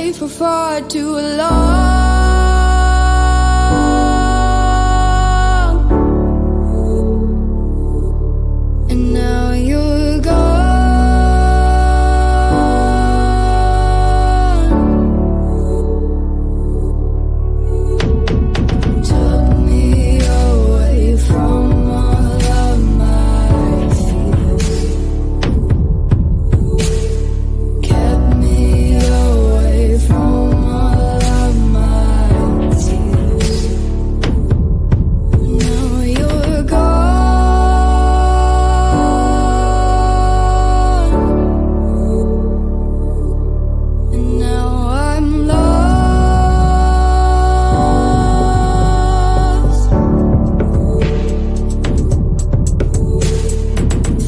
away for far too long. And now you're gone. Took me away from all of my fears. Kept me away from all of my tears. Now you're gone. And now I'm lost.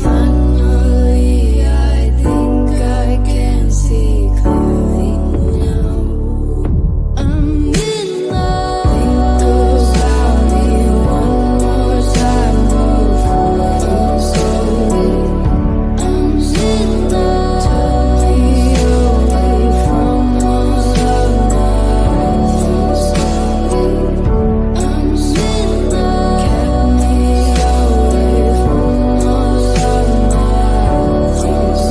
Finally, I think I can see clearly now. I'm in love. Think about me one more time before you slowly. I'm in love. Took me away from all of my fears. I'm in love. Kept me away from all of my fears.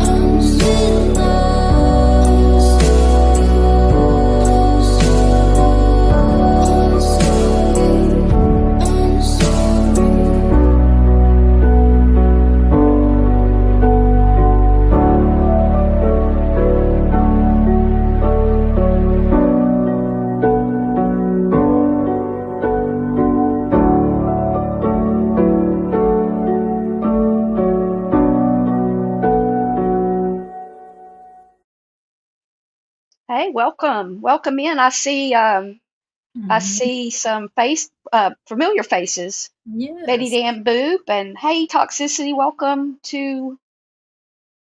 I'm in Hey, welcome in. I see some familiar faces. Betty Yes. Dan Boop and hey, Toxicity. Welcome to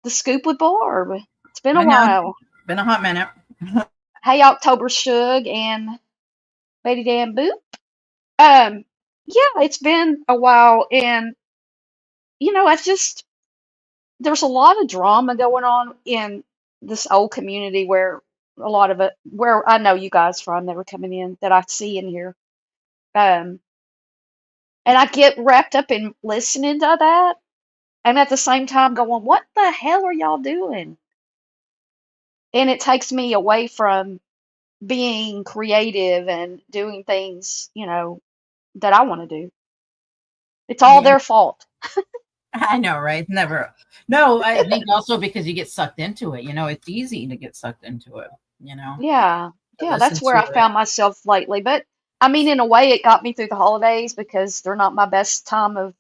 the Scoop with Barb. It's been a I know. while. Been a hot minute. Hey, October Shug and Betty Dan Boop. Um, yeah, it's been a while, and I just there's a lot of drama going on in this old community where a lot of it, where I know you guys from that are coming in that I see in here. Um, and I get wrapped up in listening to that, and at the same time going, "What the hell are y'all doing?" And it takes me away from being creative and doing things, that I want to do. It's all Yeah, their fault. I know, right? Never. No, I think also because you get sucked into it. It's easy to get sucked into it, Yeah, to yeah, listen that's where to I it. found myself lately. But I mean, in a way, it got me through the holidays because they're not my best time of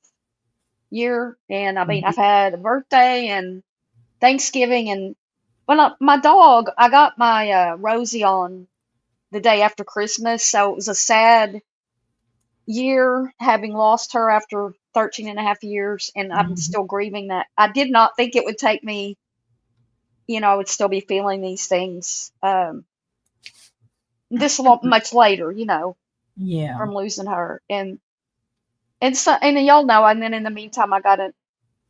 year. And I mean, Mhm. I've had a birthday and Thanksgiving, and my dog, I got my Rosie on the day after Christmas, so it was a sad year having lost her after 13 and a half years, and I'm Mhm. still grieving that. I did not think it would take me, I would still be feeling these things this much later, Yeah. from losing her. And so, and y'all know, and then in the meantime, I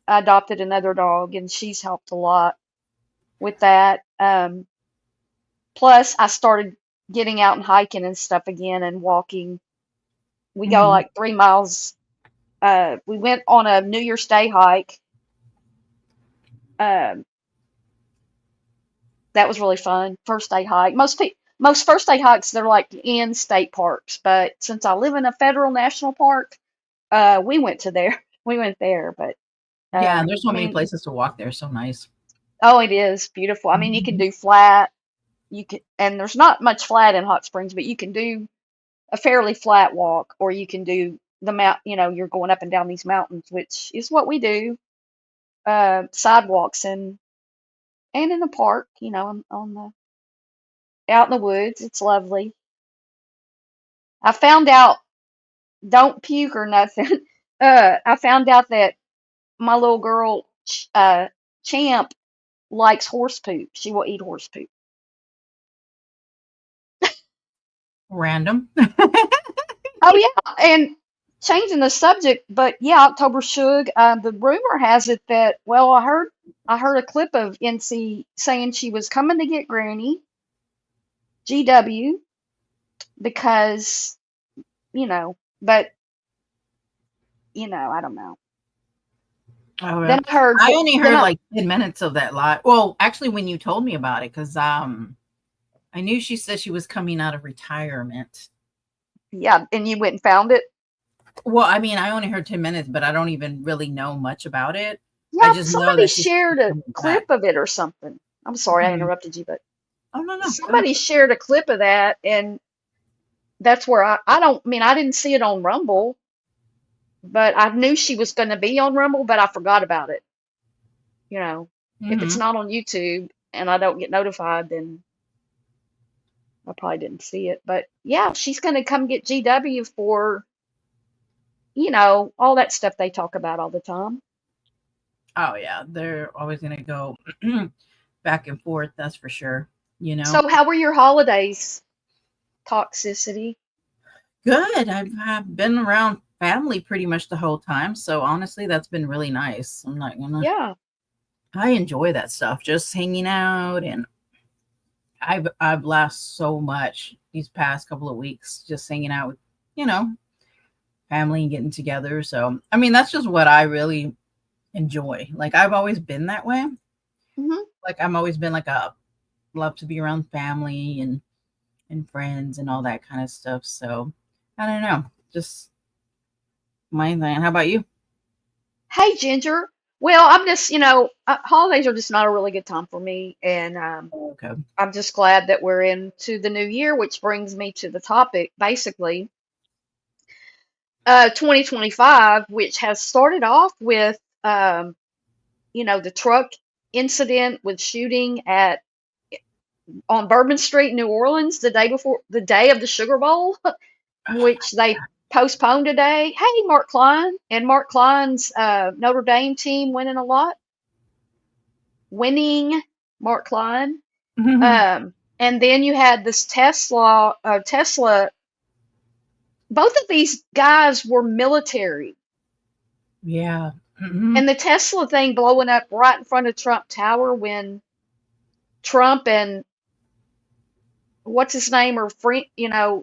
adopted another dog, and she's helped a lot with that. Plus, I started getting out and hiking and stuff again and walking. We go Mhm. like 3 miles. We went on a New Year's Day hike. Um, that was really fun. First day hike. Most first day hikes they're like in state parks, but since I live in a federal national park, we went to there. We went there, but Yeah, there's so I many mean, places to walk there. So nice. oh, it is beautiful. I mean, you can Mhm. do flat. You can, and there's not much flat in Hot Springs, but you can do a fairly flat walk, or you can do the mount. You're going up and down these mountains, which is what we do. Sidewalks and in the park. On the out in the woods. It's lovely. I found out. Don't puke or nothing. I found out that my little girl, Champ, likes horse poop. She will eat horse poop. Random. Oh yeah, and changing the subject, but yeah, October Shug. The rumor has it that, well, I heard. I heard a clip of NC saying she was coming to get Granny GW because but I don't know. Oh, Then yeah. I heard, I only then heard like 10 minutes of that live. Well, actually, when you told me about it, because I knew she said she was coming out of retirement. yeah, and you went and found it. Well, I mean, I only heard 10 minutes, but I don't even really know much about it. I Yeah, just know somebody that she's shared a coming back. clip of it or something. I'm sorry I Mhm. interrupted you, but Oh, no, no. Go ahead. somebody shared a clip of that, and that's where I don't I mean I didn't see it on Rumble, but I knew she was going to be on Rumble, but I forgot about it. You know, if it's Hmm. not on YouTube and I don't get notified, then I probably didn't see it. But yeah, she's going to come get GW for, all that stuff they talk about all the time. Oh, yeah. They're always going to go back and forth. That's for sure. You know, So, how were your holidays? Toxicity. good. I've been around family pretty much the whole time. So, honestly, that's been really nice. I'm not going to, Yeah. I enjoy that stuff, just hanging out. And I've laughed so much these past couple of weeks, just hanging out with, you know, family and getting together. So, I mean, that's just what I really enjoy. Like, I've always been that way. Hmm. Like, I've always been like a love to be around family and friends and all that kind of stuff. So, I don't know, just my thing. How about you? Hey, Ginger. Well, I'm just, holidays are just not a really good time for me. And Okay. I'm just glad that we're into the new year, which brings me to the topic, basically, 2025, which has started off with, the truck incident with shooting at on Bourbon Street, New Orleans, the day of the Sugar Bowl, which they postponed today. Hey, Mark Klein and Mark Klein's Notre Dame team winning Mark Klein. And then you had this Tesla. Both of these guys were military, Yeah. Hmm. and the Tesla thing blowing up right in front of Trump Tower when Trump and what's his name are free,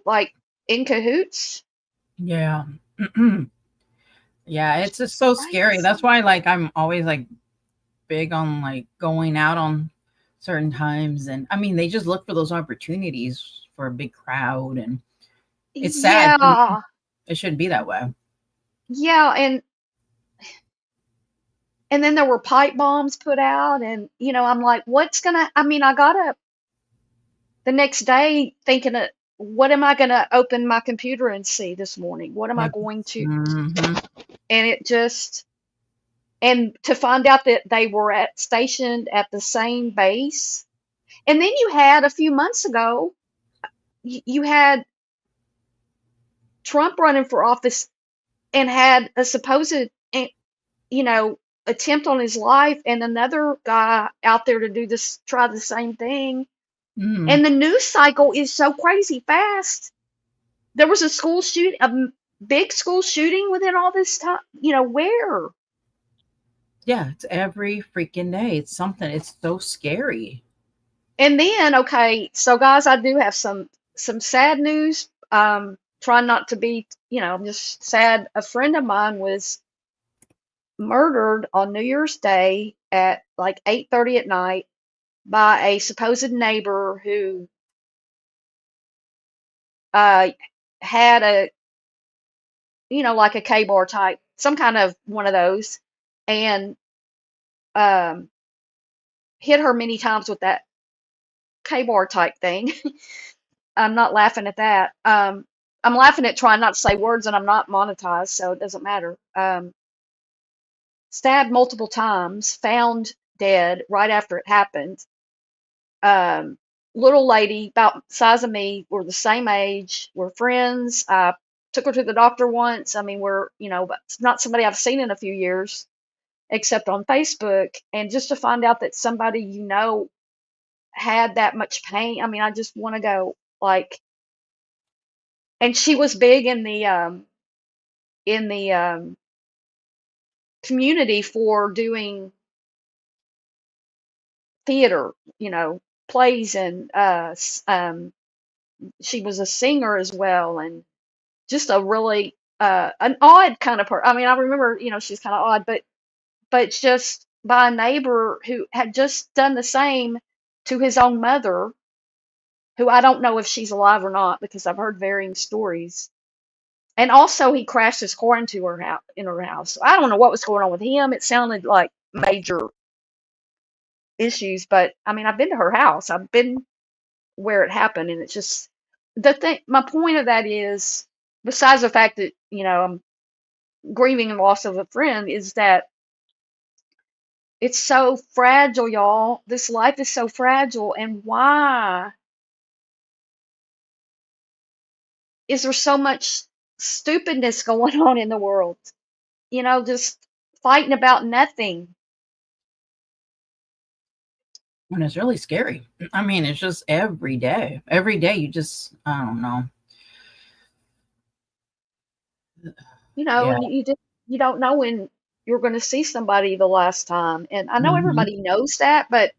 like in cahoots. Yeah. Yeah, it's just so scary. That's Crazy. why like I'm always like big on like going out on certain times, and I mean they just look for those opportunities for a big crowd, and it's sad to me. Yeah, It shouldn't be that way. yeah, and then there were pipe bombs put out, and I'm like, what's gonna? I mean, I got up the next day thinking, what am I gonna open my computer and see this morning? What am I Like, going to? mhm. And it just and to find out that they were stationed at the same base. And then you had a few months ago, you had Trump running for office and had a supposed, you know, attempt on his life, and another guy out there to do this, try the same thing. Mhm. And the news cycle is so crazy fast. There was a big school shooting within all this time. Where? Yeah, it's every freaking day. It's something. It's so scary. And then, okay, so guys, I do have some sad news. Trying not to be, I'm just sad. A friend of mine was murdered on New Year's Day at like 8:30 at night by a supposed neighbor who uh had a, like a K-bar type, some kind of one of those, and um hit her many times with that K-bar type thing. I'm not laughing at that. I'm laughing at trying not to say words, and I'm not monetized, so it doesn't matter. Stabbed multiple times, found dead right after it happened. Um, Little lady, about the size of me, we're the same age, we're friends. I took her to the doctor once. I mean, but it's not somebody I've seen in a few years, except on Facebook. And just to find out that somebody had that much pain, I mean, I just want to go like, and she was big in the community for doing theater, plays, and she was a singer as well, and just a really an odd kind of person. I mean, I remember, she's kind of odd, but it's just by a neighbor who had just done the same to his own mother, who I don't know if she's alive or not because I've heard varying stories. And also, he crashed his car into her house, So I don't know what was going on with him. It sounded like major issues, but I mean, I've been to her house. I've been where it happened, and it's just the thing. My point of that is, besides the fact that I'm grieving the loss of a friend, is that it's so fragile, y'all. This life is so fragile, and why is there so much stupidness going on in the world? Just fighting about nothing. And it's really scary. I mean, it's just every day. Every day you just, I don't know. Yeah. And you don't know when you're going to see somebody the last time. And I know Hmm. everybody knows that, but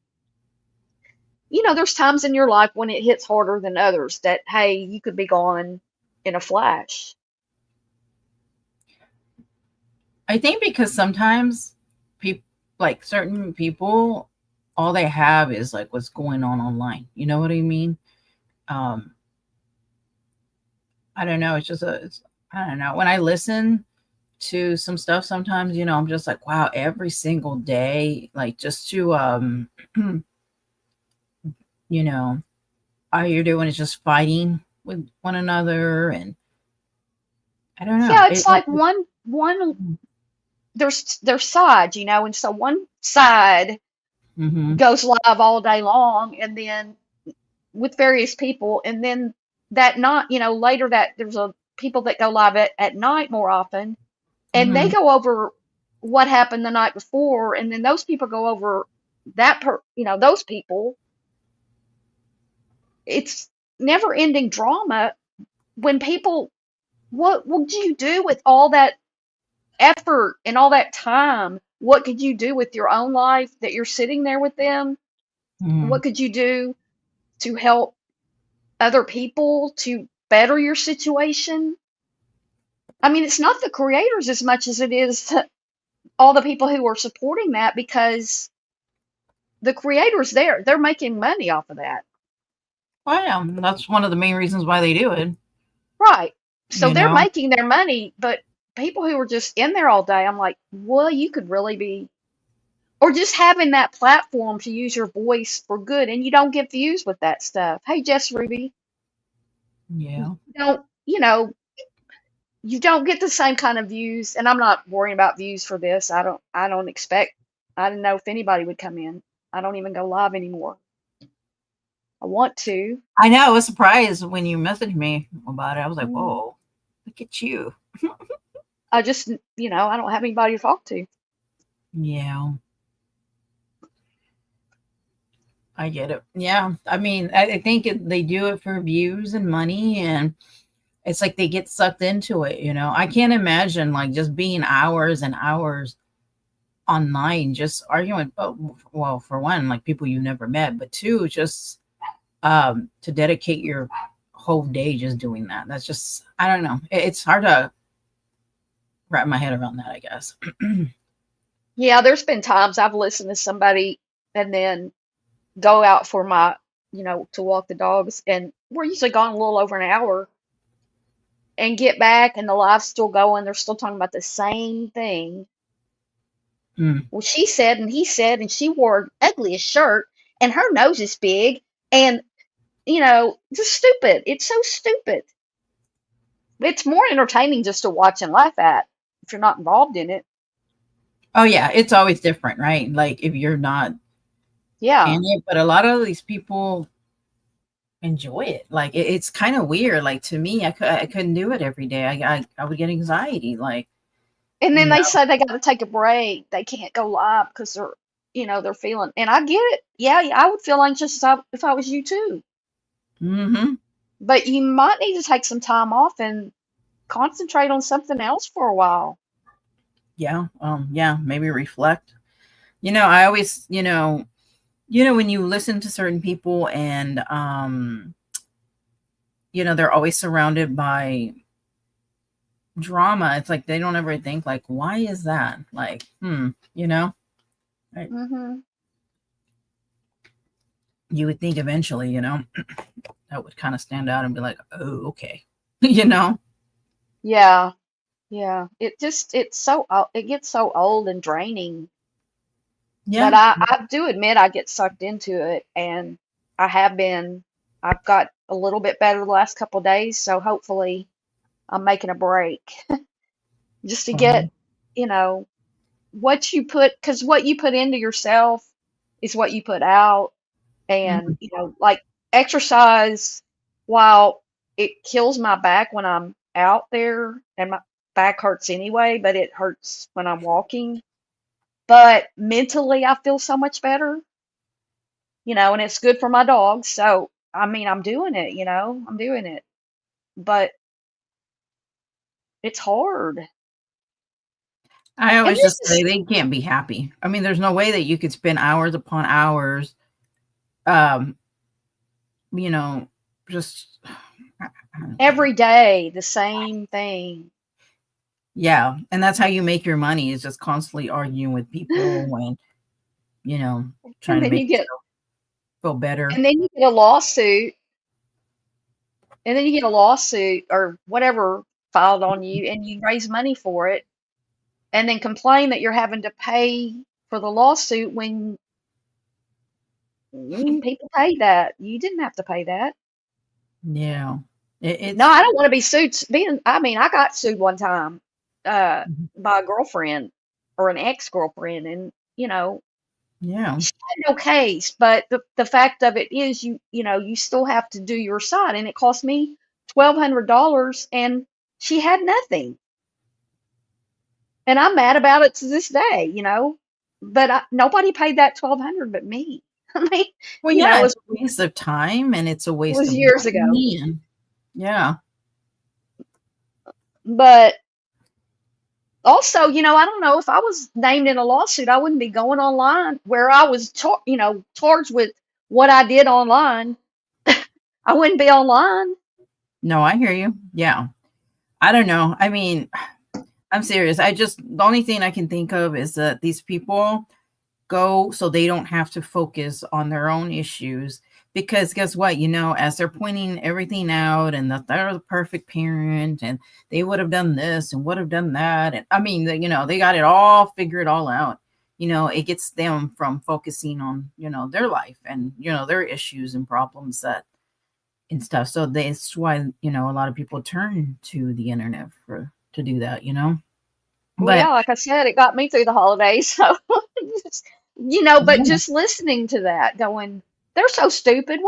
there's times in your life when it hits harder than others that, hey, you could be gone in a flash. I think because sometimes people, like certain people, all they have is like what's going on online. You know what I mean? Um, I don't know. I don't know. When I listen to some stuff sometimes, I'm just like, wow, every single day, like just to, you know, all you're doing is just fighting with one another. And I don't know. Yeah, it's like one there's sides, and so one side Mm-hmm, goes live all day long, and then with various people, and then that night, later, that there's a people that go live at night more often, and they mm-hmm, go over what happened the night before, and then those people go over those people. It's never ending drama when people, what would you do with all that effort and all that time? What could you do with your own life that you're sitting there with them? mm-hmm. What could you do to help other people to better your situation? I mean, it's not the creators as much as it is all the people who are supporting that, because the creators they're making money off of that. Well, yeah, that's one of the main reasons why they do it. Right. So You they're know. making their money, but people who are just in there all day, I'm like, well, you could really be, or just having that platform to use your voice for good, and you don't get views with that stuff. Hey, Jess Ruby, you Yeah. don't, you know, you don't get the same kind of views, and I'm not worrying about views for this. I don't expect, I didn't know if anybody would come in. I don't even go live anymore. I want to. I know. I was surprised when you messaged me about it. I was like, Mm. whoa, look at you. I just, I don't have anybody to talk to. Yeah, I get it. Yeah. I mean, I think they do it for views and money, and it's like they get sucked into it. I can't imagine like just being hours and hours online, just arguing. Oh, well, for one, like people you never met, but two, just to dedicate your whole day just doing that. That's just, I don't know. It's hard to wrap my head around that, I guess. Yeah, there's been times I've listened to somebody and then go out for my, to walk the dogs, and we're usually gone a little over an hour, and get back and the live's still going. They're still talking about the same thing. Mm, Well, she said, and he said, and she wore the ugliest shirt, and her nose is big, and, just stupid. It's so stupid. It's more entertaining just to watch and laugh at if you're not involved in it. oh yeah, it's always different, right? Like if you're not Yeah. in it, but a lot of these people enjoy it. Like it's kind of weird. Like to me, I couldn't do it every day. I would get anxiety. Like And then you they know. say they got to take a break. They can't go live because they're feeling, and I get it. Yeah, I would feel anxious if I was you too. Hmm. But you might need to take some time off and concentrate on something else for a while. Yeah. Yeah. Maybe reflect. I always. You know, when you listen to certain people and they're always surrounded by drama, it's like they don't ever think like, why is that? Like, you know? Right. Mm-hmm. You would think eventually, that would kind of stand out and be like, oh, okay. you know? Yeah. Yeah. It gets so old and draining. But Yeah. I do admit I get sucked into it, and I have been. I've got a little bit better the last couple of days, so hopefully I'm making a break just to get, Um, you know, because what you put into yourself is what you put out. And, mhm. like exercise, while it kills my back when I'm out there, and my back hurts anyway, but it hurts when I'm walking. But mentally, I feel so much better, and it's good for my dog. So, I mean, I'm doing it, I'm doing it, but it's hard. I And always this just say is they can't be happy. I mean, there's no way that you could spend hours upon hours, um, you know, just I don't know. every day the same thing. Yeah, and that's how you make your money is just constantly arguing with people and, you know, trying And to then make you get, yourself feel better. and then you get a lawsuit, and then you get a lawsuit or whatever filed on you, and you raise money for it, and then complain that you're having to pay for the lawsuit when people paid that. You didn't have to pay that. Yeah. No, It's I don't want to be sued. I mean, I got sued one time, uh, Mhm. by a girlfriend or an ex-girlfriend, and Yeah. she had no case. But the fact of it is, you still have to do your side, and it cost me $1,200, and she had nothing, and I'm mad about it to this day. But nobody paid that 1,200 but me. I mean, Well, yeah, it it's was a waste of time and it's a it waste was of years ago, money and yeah. but. Also, I don't know if I was named in a lawsuit, I wouldn't be going online where I was, charged with what I did online. I wouldn't be online. No, I hear you. Yeah. I don't know. I mean, I'm serious. The only thing I can think of is that these people go so they don't have to focus on their own issues. Because guess what? As they're pointing everything out and that they're the perfect parent and they would have done this and would have done that. And I mean, they got it all figured all out. It gets them from focusing on, their life and, their issues and problems and stuff. So that's why, a lot of people turn to the internet to do that. Well, yeah, But like I said, it got me through the holidays. So, but yeah, just listening to that, going, they're so stupid.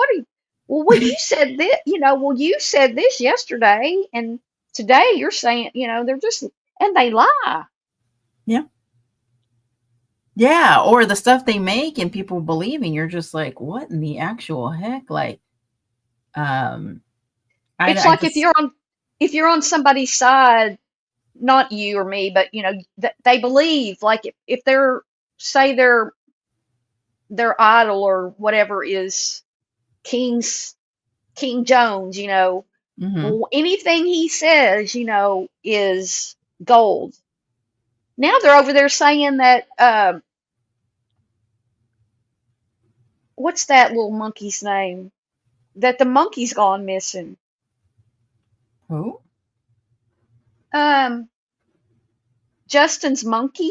Well, you said this, well, you said this yesterday, and today you're saying, they're just, and they lie. yeah. Yeah, or the stuff they make and people believe and you're just like, "What in the actual heck?" Like, um, It's I like if just you're on somebody's side, not you or me, but they believe, like, if they're, say, their idol or whatever is King Jones, mhm. well, anything he says, is gold. Now they're over there saying that, what's that little monkey's name? That the monkey's gone missing. Who? Um, Justin's monkey.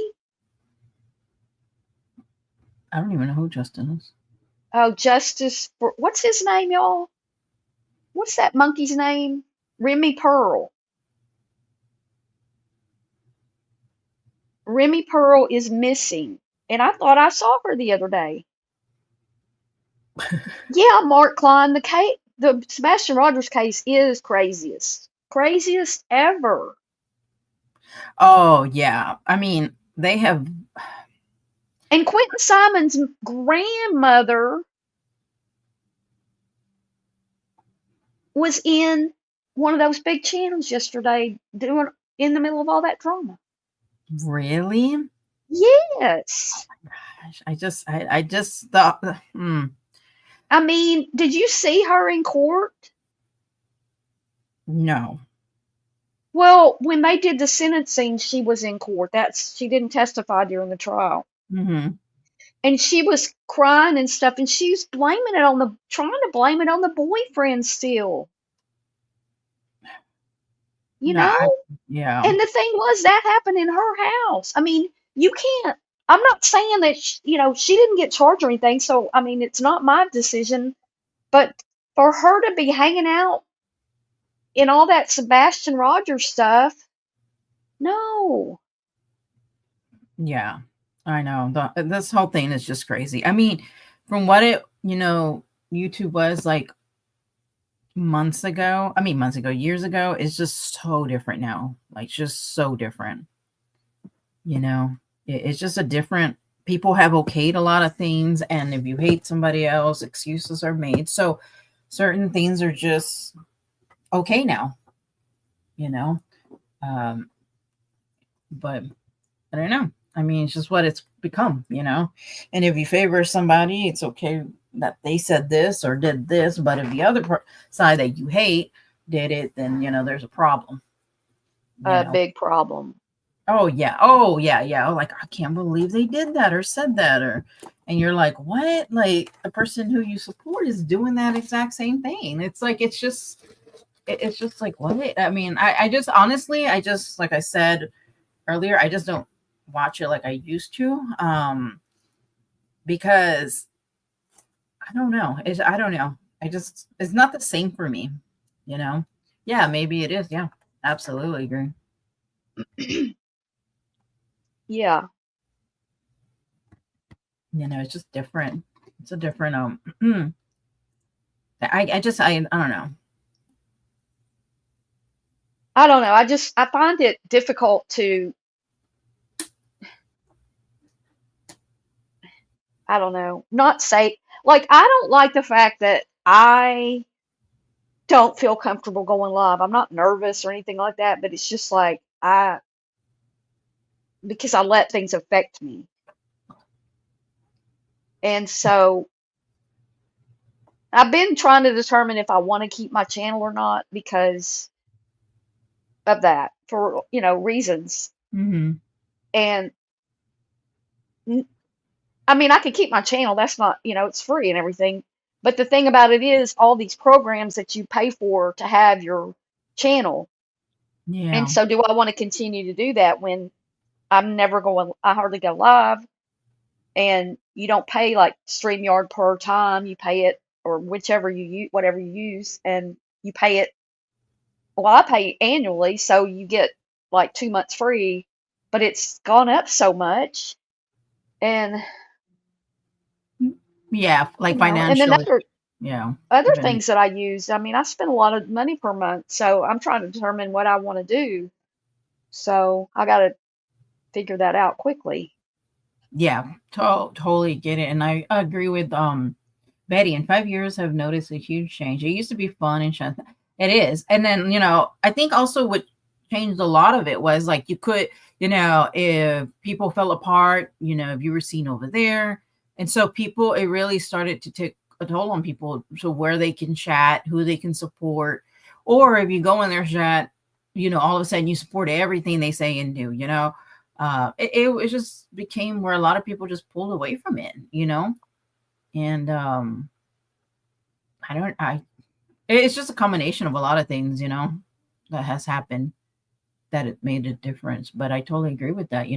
I don't even know who Justin is. Oh, what's his name, y'all? What's that monkey's name? Remy Pearl. Remy Pearl is missing, and I thought I saw her the other day. Yeah, Mark Klein, the Sebastian Rogers case is craziest ever. Oh, yeah. I mean, they have And Quentin Simon's grandmother was in one of those big channels yesterday, doing in the middle of all that drama. really? Yes. Gosh, I just thought, I mean, did you see her in court? no. Well, when they did the sentencing, she was in court. She didn't testify during the trial. Mm-hmm. And she was crying and stuff, and she was trying to blame it on the boyfriend still, you No, know? yeah, And the thing was, that happened in her house. I mean, you can't, I'm not saying that, she didn't get charged or anything. So, I mean, it's not my decision, but for her to be hanging out in all that Sebastian Rogers stuff, no. yeah. I know. This whole thing is just crazy. I mean, from what YouTube was like months ago, years ago, it's just so different now. Like, just so different. You know, it's just a different. People have okayed a lot of things, and if you hate somebody else, excuses are made. So, certain things are just okay now. You know, um, but I don't know. I mean, it's just what it's become, And if you favor somebody, it's okay that they said this or did this. But if the other side that you hate did it, then, there's a problem, you A know. big problem. Oh, yeah. Oh, yeah. Yeah. Oh, like, I can't believe they did that or said that. And you're like, what? Like, the person who you support is doing that exact same thing. It's like, it's just like, what? I mean, I just, honestly, like I said earlier, I just don't watch it like I used to, because I don't know. I don't know. It's not the same for me, you know. Yeah, maybe it is. Yeah, absolutely agree. Yeah. It's just different. It's a different I don't know. I don't know. I find it difficult to, I don't know, not say, like, I don't like the fact that I don't feel comfortable going live. I'm not nervous or anything like that, but it's just like, because I let things affect me. And so I've been trying to determine if I want to keep my channel or not because of that, for, reasons. Mm-hmm. And I mean, I could keep my channel. That's not, it's free and everything. But the thing about it is all these programs that you pay for to have your channel. And Yeah. so do I want to continue to do that when I hardly go live, and you don't pay like StreamYard per time. You pay it, or whichever you use, whatever you use, and you pay it. Well, I pay annually, so you get like 2 months free, but it's gone up so much. And, Yeah, like and then financially. Yeah. other Even things that I use. I mean, I spend a lot of money per month, so I'm trying to determine what I want to do. So I got to figure that out quickly. yeah, totally get it. And I agree with Betty. In 5 years, I've noticed a huge change. It used to be fun and shit. It is. And then, I think also what changed a lot of it was like you could, if people fell apart, if you were seen over there. And so it really started to take a toll on people to where they can chat, who they can support. Or if you go in their chat, all of a sudden you support everything they say and do, it just became where a lot of people just pulled away from it, and I it's just a combination of a lot of things, that has happened that it made a difference. But I totally agree with that.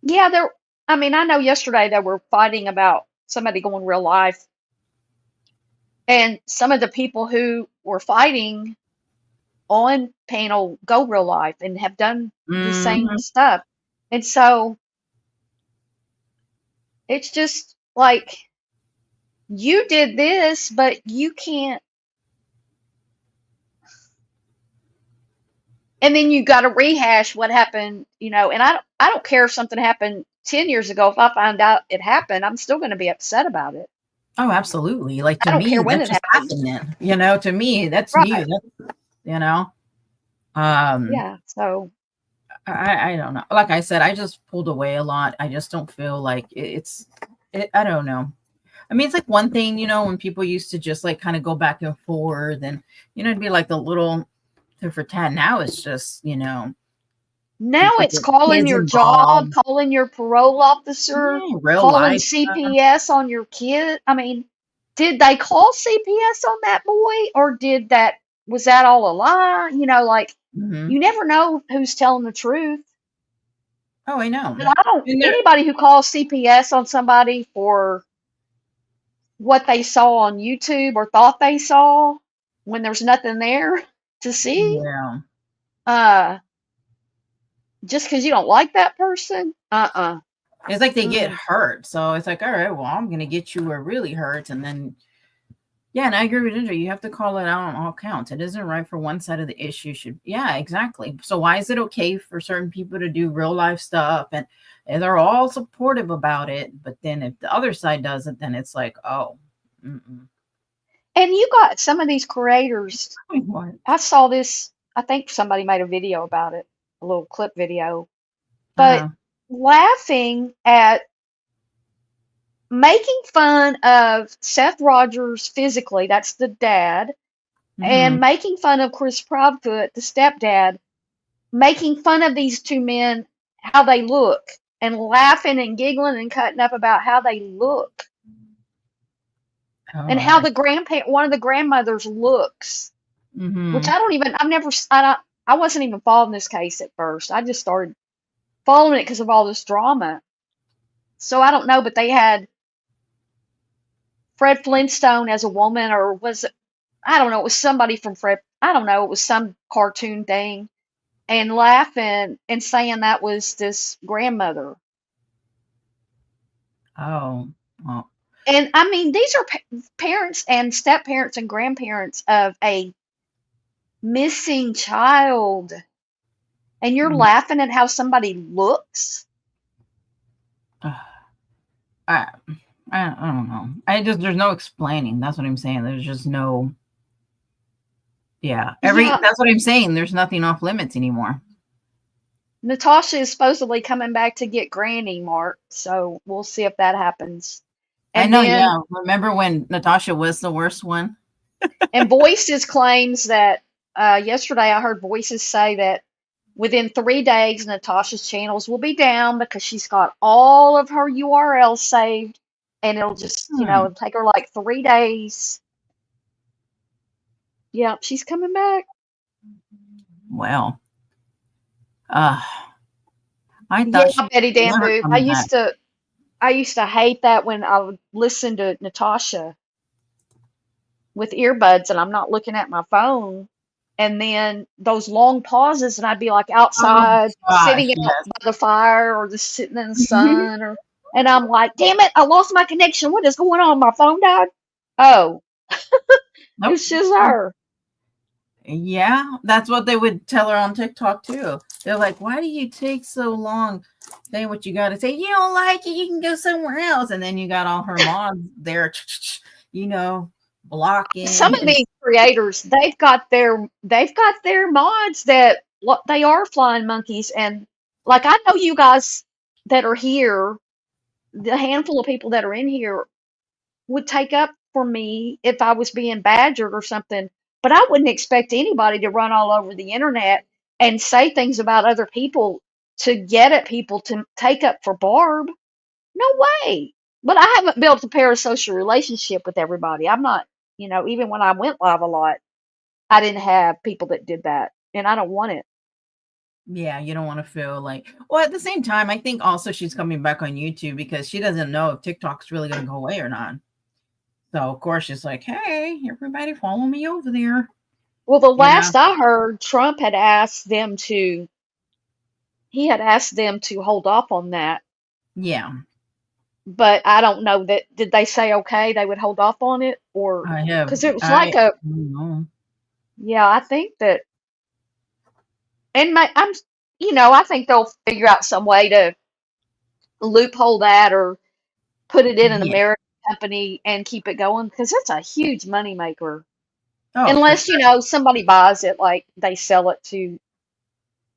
Yeah, I mean, I know yesterday they were fighting about somebody going real life, and some of the people who were fighting on panel go real life and have done the same Hmm. stuff. And so it's just like, you did this, but you can't, and then you got to rehash what happened, and I don't care if something happened 10 years ago. If I find out it happened, I'm still going to be upset about it. Oh, absolutely. Like, I to don't care me, when that it just happened. happened then. To me, that's new. Right. That's, you know. Um, Yeah. So I don't know. Like I said, I just pulled away a lot. I just don't feel like I don't know. I mean, it's like one thing, when people used to just like kind of go back and forth and, it'd be like the little tit for tat. Now it's just, Now people it's get calling kids your job, involved. calling your parole officer, Yeah, real calling life. CPS on your kid. I mean, did they call CPS on that boy, or was that all a lie? Like, Hmm. you never know who's telling the truth. Oh, I know. But I don't, And there, anybody who calls CPS on somebody for what they saw on YouTube or thought they saw when there's nothing there to see, yeah. uh, just because you don't like that person, It's like they get mm-mm. hurt. So it's like, all right, well, I'm going to get you where it really hurts. And then, yeah, and I agree with Ginger. You have to call it out on all counts. It isn't right for one side of the issue. Yeah, exactly. So why is it okay for certain people to do real life stuff and they're all supportive about it? But then if the other side does it, then it's like, oh, mm-mm. And you got some of these creators. What? I saw this, I think somebody made a video about it, a little clip video, but Uh-huh. laughing at making fun of Seth Rogers physically, that's the dad, and Hmm. making fun of Chris Proudfoot, the stepdad, making fun of these two men, how they look, and laughing and giggling and cutting up about how they look, Oh, and how the one of the grandmothers looks, which mm-hmm. I wasn't even following this case at first. I just started following it because of all this drama. So I don't know, but they had Fred Flintstone as a woman, or was it, I don't know, it was somebody from Fred, I don't know, it was some cartoon thing, and laughing and saying that was this grandmother. Oh, well, And I mean, these are parents and step parents and grandparents of a missing child, and you're mm, laughing at how somebody looks. uh, I, I don't know. There's no explaining. That's what I'm saying. There's just no, yeah. Yeah, That's what I'm saying. There's nothing off limits anymore. Natasha is supposedly coming back to get Granny, Mark, so we'll see if that happens. I And know, then, yeah. Remember when Natasha was the worst one? and Voices claims that yesterday I heard Voices say that within 3 days, Natasha's channels will be down because she's got all of her URLs saved, and it'll just, Hmm. it'll take her like 3 days. Yep, she's coming back. Well, uh, I Yeah, thought she Betty was Dan never Boop. coming back. I used to hate that when I would listen to Natasha with earbuds and I'm not looking at my phone. And then those long pauses, and I'd be like Oh outside, gosh, sitting out yes. by the fire or just sitting in the sun, and I'm like, damn it, I lost my connection. What is going on? My phone died. Oh, Nope. it's just her. Yeah, that's what they would tell her on TikTok too. They're like, "Why do you take so long saying what you got to say? You don't like it, you can go somewhere else." And then you got all her moms there, you know, Some blocking of and these creators, they've got their mods that they are flying monkeys, and like I know you guys that are here, the handful of people that are in here would take up for me if I was being badgered or something, but I wouldn't expect anybody to run all over the internet and say things about other people to get at people to take up for Barb. No way. But I haven't built a parasocial relationship with everybody. I'm not, even when I went live a lot, I didn't have people that did that, and I don't want it. yeah, you don't want to feel like. Well, at the same time, I think also she's coming back on YouTube because she doesn't know if TikTok's really going to go away or not. So of course she's like, "Hey, everybody, follow me over there." Well, the You know? last I heard, Trump had asked them to, he had asked them to hold off on that, Yeah, but I don't know that, did they say okay, they would hold off on it, or I have. because it was like a, Don't know. yeah, I think that, and I think they'll figure out some way to loophole that or put it in an Yeah. American company and keep it going because it's a huge money maker. Oh, for Unless, sure. somebody buys it, like they sell it to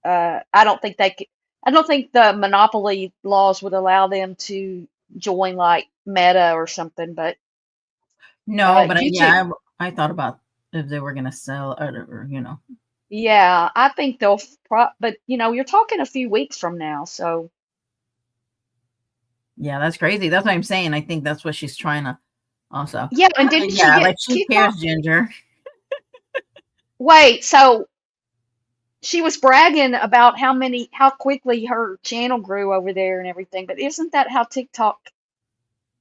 I don't think they could. I don't think the monopoly laws would allow them to join like Meta or something. But No, but YouTube, yeah, I thought about if they were gonna sell or yeah, I think they'll. But you're talking a few weeks from now, so yeah, that's crazy. That's what I'm saying. I think that's what she's trying to also. yeah. And didn't she Yeah, get like she TikTok? cares, Ginger. Wait, so she was bragging about how quickly her channel grew over there and everything. But isn't that how TikTok?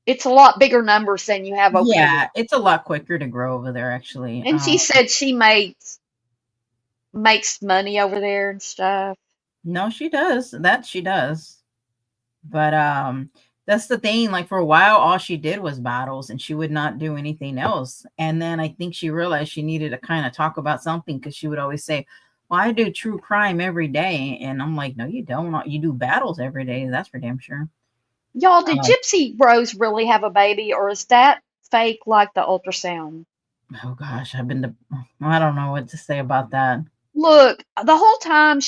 It's a lot bigger numbers than you have over here. Yeah, it's a lot quicker to grow over there, actually. And she said she makes money over there and stuff. No, she does. That she does. But that's the thing. Like for a while, all she did was battles, and she would not do anything else. And then I think she realized she needed to kind of talk about something because she would always say, "Well, I do true crime every day," and I'm like, "No, you don't. You do battles every day. That's for damn sure." Y'all, did Um, Gypsy Rose really have a baby, or is that fake like the ultrasound? oh gosh, I don't know what to say about that. Look, the whole time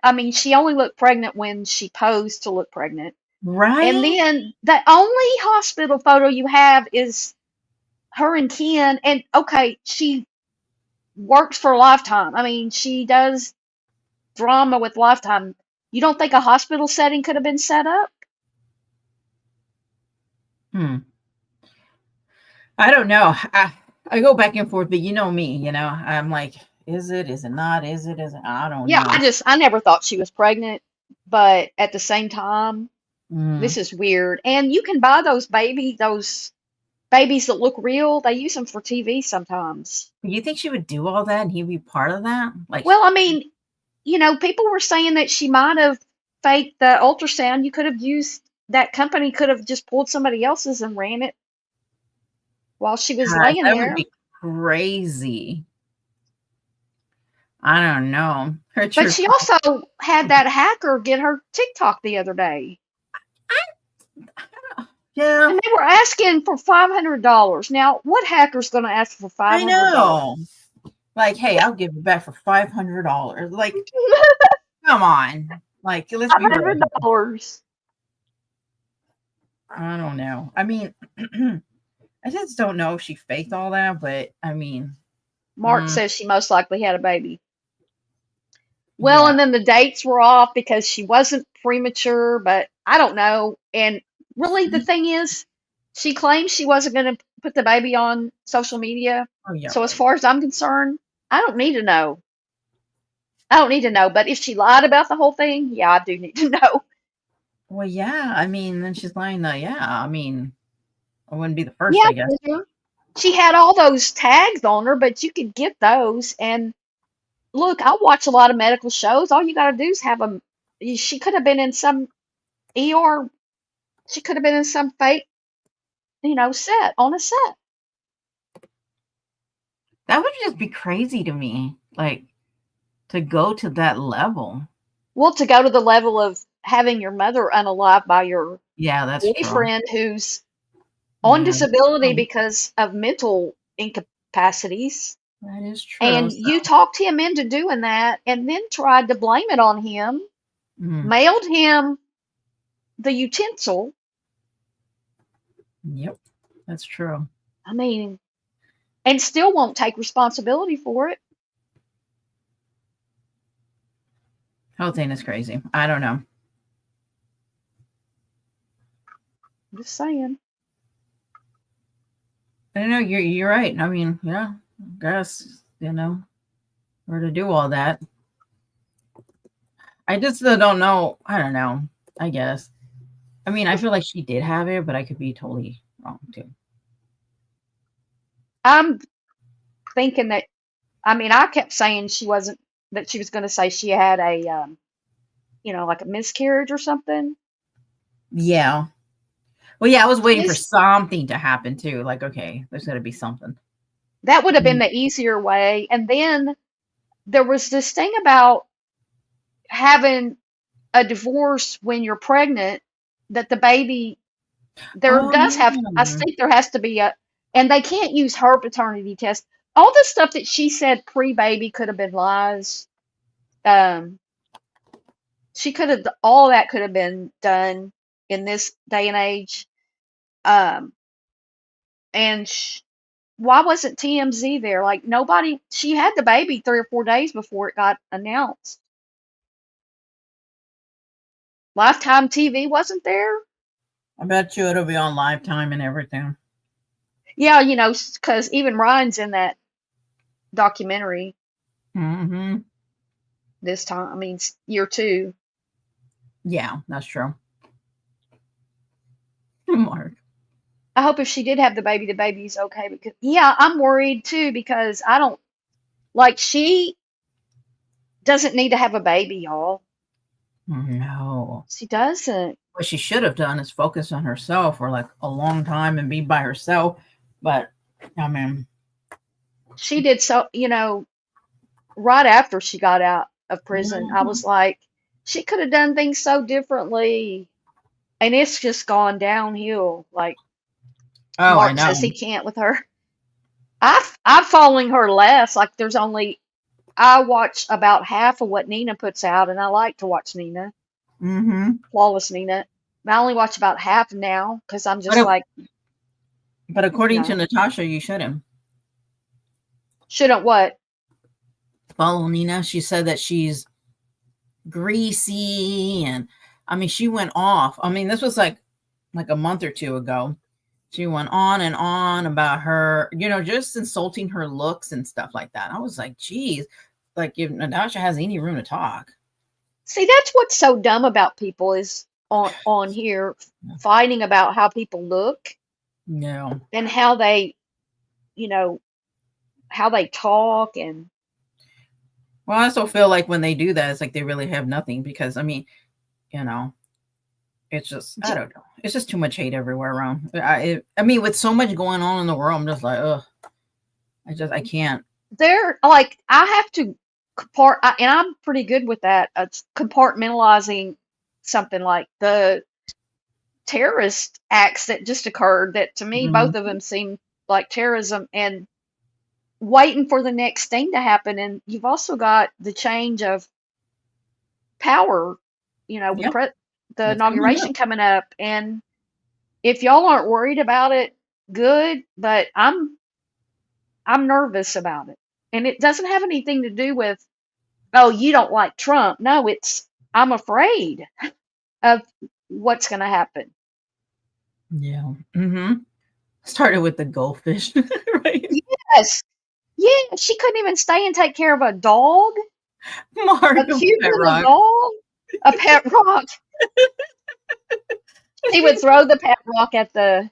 I mean, she only looked pregnant when she posed to look pregnant. And Right? then the only hospital photo you have is her and Ken. And okay, she works for Lifetime. I mean, she does drama with Lifetime. You don't think a hospital setting could have been set up? Hmm. I don't know. I go back and forth, but you know me, I'm like, is it? Is it not? Is it? Is it? I don't Yeah, know. I never thought she was pregnant, but at the same time, Mm. this is weird. And you can buy those babies that look real. They use them for TV sometimes. You think she would do all that and he'd be part of that? Like, Well, I mean, people were saying that she might have faked the ultrasound. You could have used that company could have just pulled somebody else's and ran it while she was gosh, laying that would there. be crazy. I don't know. Her But true she also had that hacker get her TikTok the other day. Yeah, And they were asking for $500. Now, what hacker's going to ask for I $500? know. Like, hey, I'll give it back for $500. Like, come on. Like, let's be real here. $500. I don't know. I mean, I just don't know if she faked all that, but I mean, Mark mm, says she most likely had a baby. Well, yeah. and then the dates were off because she wasn't premature, but I don't know. And really, the thing is, she claims she wasn't going to put the baby on social media. Oh, yeah, So, as right. far as I'm concerned, I don't need to know. I don't need to know. But if she lied about the whole thing, yeah, I do need to know. Well, yeah. I mean, then she's lying. Yeah. I mean, I wouldn't be the first, Yeah, I guess. she had all those tags on her, but you could get those. And look, I watch a lot of medical shows. All you got to do is have them. She could have been in some ER. She could have been in some fake, set on a set. That would just be crazy to me. Like, to go to that level. Well, to go to the level of having your mother unalive by your Yeah, that's true. boyfriend who's on Yeah, that's disability true. because of mental incapacities, That is true. and So, you talked him into doing that and then tried to blame it on him, mm, mailed him the utensil. yep, that's true. I mean, and still won't take responsibility for it. Whole thing is crazy. I don't know. I'm just saying. I don't know. You're right. I mean, yeah, I guess where to do all that. I just still don't know. I don't know. I guess. I mean, I feel like she did have it, but I could be totally wrong too. I'm thinking that, I mean, I kept saying that she was going to say she had like a miscarriage or something. Yeah. Well, yeah, I was waiting for This something to happen too. Like, okay, there's got to be something. That would have been Mm. the easier way. And then there was this thing about having a divorce when you're pregnant that the baby there Oh does have I yeah. think there has to be and they can't use her paternity test. All the stuff that she said pre-baby could have been lies. Um, She could have, all that could have been done in this day and age. Um, and why wasn't TMZ there? Like nobody, she had the baby 3 or 4 days before it got announced. Lifetime TV wasn't there. I bet you it'll be on Lifetime and everything. Yeah, because even Ryan's in that documentary Mm-hmm. this time. I mean, year two. Yeah, that's true. Mark. I hope if she did have the baby's okay. Because yeah, I'm worried too because I don't like she doesn't need to have a baby, y'all. No. She doesn't. What she should have done is focus on herself for like a long time and be by herself. But I mean, She did so, right after she got out of prison, I mhm. was like, she could have done things so differently. And it's just gone downhill. Like Oh, I Mark know. says he can't with her. I'm following her less. Like there's only I watch about half of what Nina puts out, and I like to watch Nina, Mm-hmm. Flawless Nina. I only watch about half now because I'm just But like, but according to no, Natasha, you shouldn't shouldn't what? follow Nina. She said that she's greasy, and I mean, she went off. I mean, this was like a month or two ago. She went on and on about her, just insulting her looks and stuff like that. I was like, geez, like if Natasha has any room to talk. See, that's what's so dumb about people is on here fighting about how people look No. and how they, you know, how they talk and Well, I also feel like when they do that, it's like they really have nothing because, I mean, you know, it's just, I don't know. It's just too much hate everywhere around. I mean, with so much going on in the world, I'm just like, ugh, I can't. they're like I have to and I'm pretty good with that. Compartmentalizing something like the terrorist acts that just occurred. That to me, both of Mhm. them seem like terrorism, and waiting for the next thing to happen. And you've also got the change of power. With Yep, the that's coming inauguration up. coming up, and if y'all aren't worried about it, good. But I'm nervous about it, and it doesn't have anything to do with oh, you don't like Trump. No, it's I'm afraid of what's going to happen. Yeah. Mm-hmm. Started with the goldfish, right? Yes. Yeah, she couldn't even stay and take care of a dog, a Mark of cute Pet little Rock. dog, a pet rock. She would throw the pet rock at the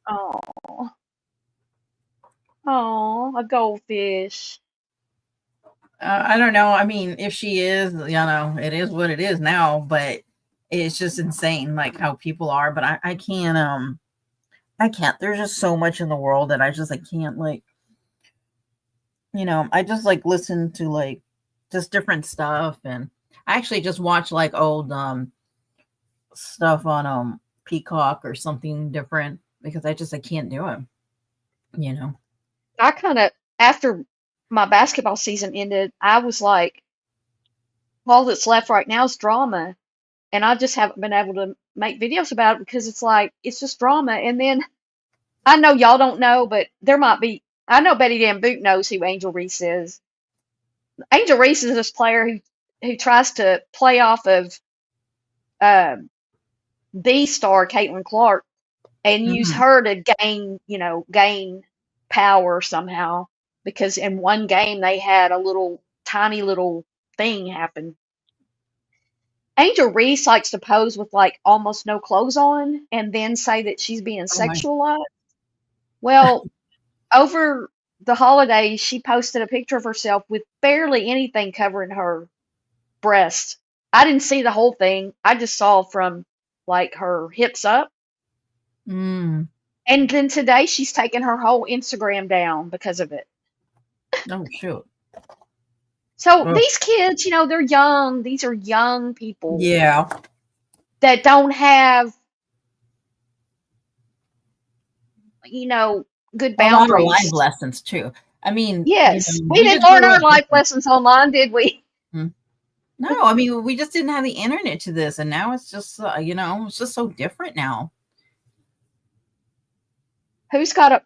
oh, oh, a goldfish. I don't know. I mean, if she is, it is what it is now, but it's just insane, like how people are. But I can't, I can't. There's just so much in the world that I can't, like, I just like listen to like just different stuff. And I actually just watch like old, stuff on, Peacock or something different because I can't do it, you know. I kind of after my basketball season ended, I was like, all that's left right now is drama, and I just haven't been able to make videos about it because it's like it's just drama. And then I know y'all don't know, but there might be. I know Betty Dan Boot knows who Angel Reese is. Angel Reese is this player who tries to play off of um the star Caitlin Clark and use Hmm. her to gain power somehow. Because in one game they had a little tiny little thing happen. Angel Reese likes to pose with like almost no clothes on and then say that she's being Oh my. sexualized. Well, over the holidays, she posted a picture of herself with barely anything covering her breast. I didn't see the whole thing. I just saw from like her hips up. Mm. And then today she's taken her whole Instagram down because of it. Oh shoot. So Oh, these kids, they're young. These are young people yeah. that don't have, you know, good A lot of life boundaries. lessons too. I mean, Yes, we we didn't just learn grew our up life different. lessons online, did we? Mm. No, I mean, we just didn't have the internet to this, and now it's just, it's just so different now. Who's got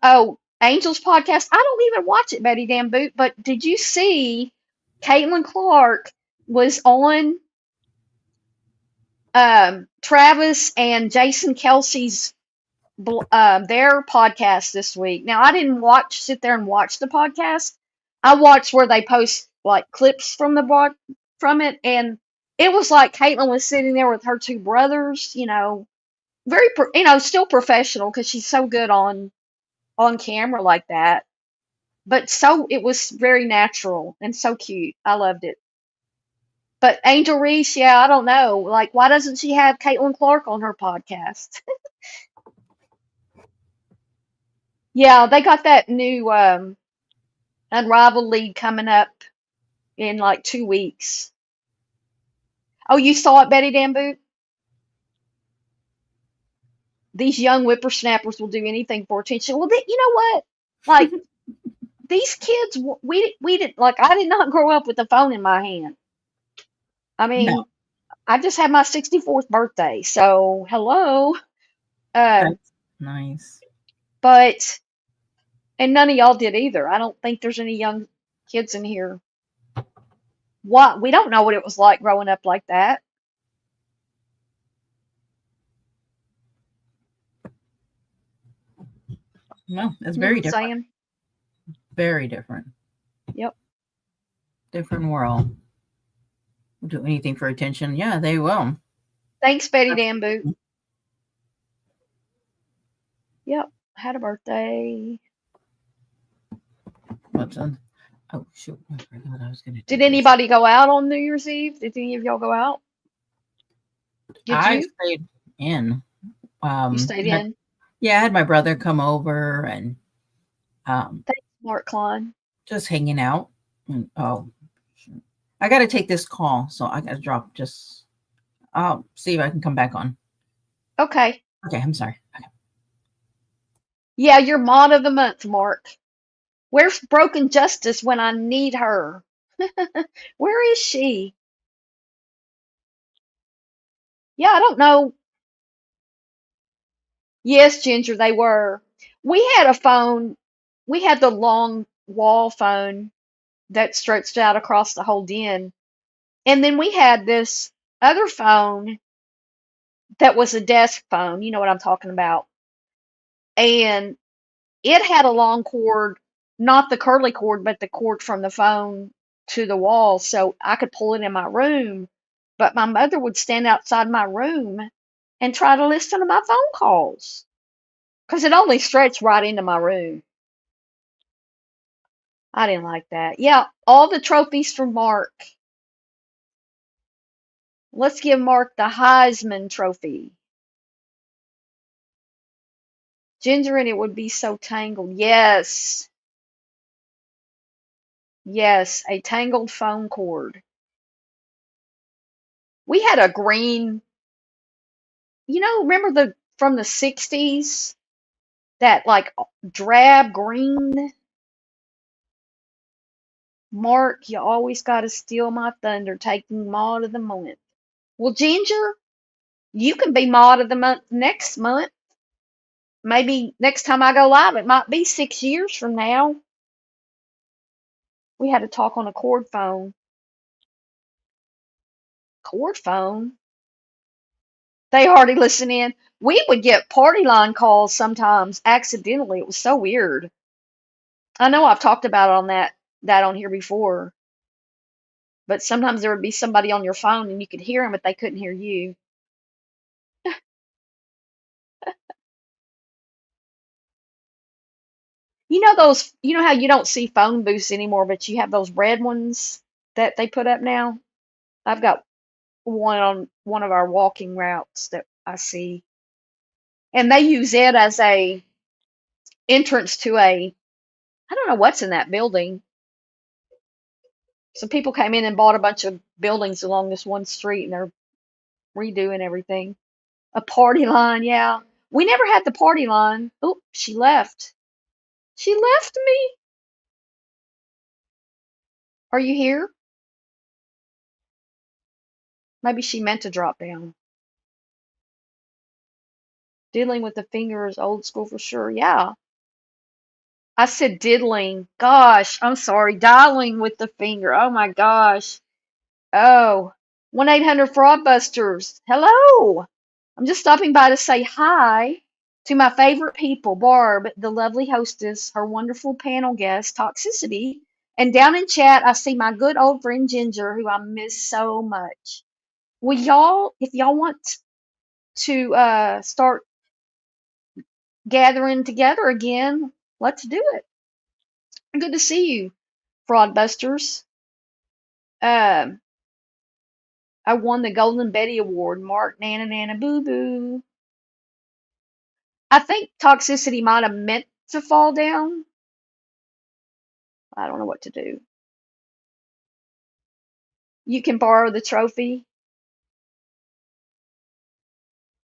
Angel's podcast? I don't even watch it, Betty Dan Boot, but did you see Caitlin Clark was on Travis and Jason Kelsey's their podcast this week. Now I didn't sit there and watch the podcast. I watched where they post like clips from from it, and it was like Caitlin was sitting there with her two brothers. Very still professional because she's so good on camera like that. But so it was very natural and so cute. I loved it. But Angel Reese, yeah, I don't know. Like, why doesn't she have Caitlin Clark on her podcast? Yeah, they got that new Unrivaled lead coming up in like 2 weeks. Oh, you saw it, Betty Damboot? These young whippersnappers will do anything for attention. Well, you know what? Like these kids, we didn't like. I did not grow up with a phone in my hand. I No, mean, I just had my 64th birthday, so hello. Um, that's nice. but and none of y'all did either. I don't think there's any young kids in here. What we don't know what it was like growing up like that. No, it's You know what very I'm different. saying? Very different. Yep. Different world. Will do anything for attention. Yeah, they will. Thanks, Betty Damboot. Absolutely. Yep. Had a birthday. What's on? Oh shoot! I forgot I was going to do Did this. anybody go out on New Year's Eve? Did any of y'all go out? Did I you? stayed in. You stayed I had, in? yeah, I had my brother come over and um, Thanks, Mark Klein. just hanging out. And, oh, shoot. I got to take this call, so I got to drop. Just I'll see if I can come back on. Okay. Okay, I'm sorry. Okay. Yeah, you're mod of the month, Mark. Where's Broken Justice when I need her? Where is she? Yeah, I don't know. Yes, Ginger, they were. We had a phone. We had the long wall phone that stretched out across the whole den. And then we had this other phone that was a desk phone. You know what I'm talking about. And it had a long cord, not the curly cord, but the cord from the phone to the wall, so I could pull it in my room. But my mother would stand outside my room and try to listen to my phone calls because it only stretched right into my room. I didn't like that. Yeah, all the trophies for Mark. Let's give Mark the Heisman Trophy. Ginger and it would be so tangled. Yes. Yes, a tangled phone cord. We had a green, remember the from the 60s? That like drab green? Mark, you always gotta steal my thunder, taking Maud of the month. Well, Ginger, you can be Maud of the month next month. Maybe next time I go live, it might be 6 years from now. We had to talk on a cord phone. Cord phone? They hardly listen in. We would get party line calls sometimes accidentally. It was so weird. I know I've talked about it on that on here before, but sometimes there would be somebody on your phone and you could hear them, but they couldn't hear you. You know how you don't see phone booths anymore, but you have those red ones that they put up now? I've got one on one of our walking routes that I see. And they use it as a entrance to I don't know what's in that building. Some people came in and bought a bunch of buildings along this one street and they're redoing everything. A party line, yeah. We never had the party line. Oh, she left. She left me. Are you here? Maybe she meant to drop down. Diddling with the finger is old school for sure. Yeah. I said diddling. Gosh, I'm sorry. Dialing with the finger. Oh my gosh. Oh, 1-800-FRAUDBUSTERS. Hello. I'm just stopping by to say hi to my favorite people, Barb, the lovely hostess, her wonderful panel guest, Toxicity. And down in chat, I see my good old friend Ginger, who I miss so much. Will y'all, if y'all want to start gathering together again, let's do it. Good to see you, Fraudbusters. Um, I won the Golden Betty Award. Mark Nana Nana Boo Boo. I think Toxicity might have meant to fall down. I don't know what to do. You can borrow the trophy.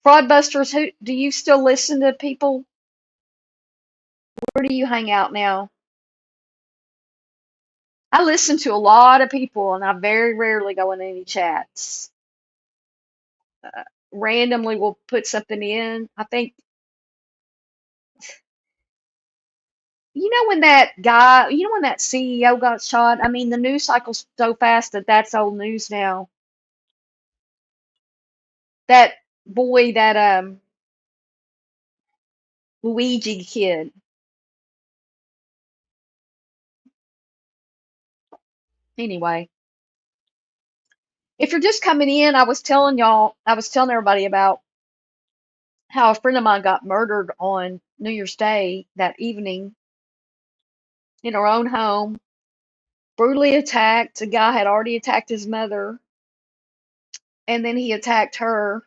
Fraudbusters, who do you still listen to people? Where do you hang out now? I listen to a lot of people and I very rarely go in any chats. Randomly will put something in. I think, when that guy, when that CEO got shot, I mean, the news cycle's so fast that that's old news now. That boy, that Luigi kid. Anyway, if you're just coming in, I was telling everybody about how a friend of mine got murdered on New Year's Day that evening in her own home, brutally attacked. A guy had already attacked his mother, and then he attacked her.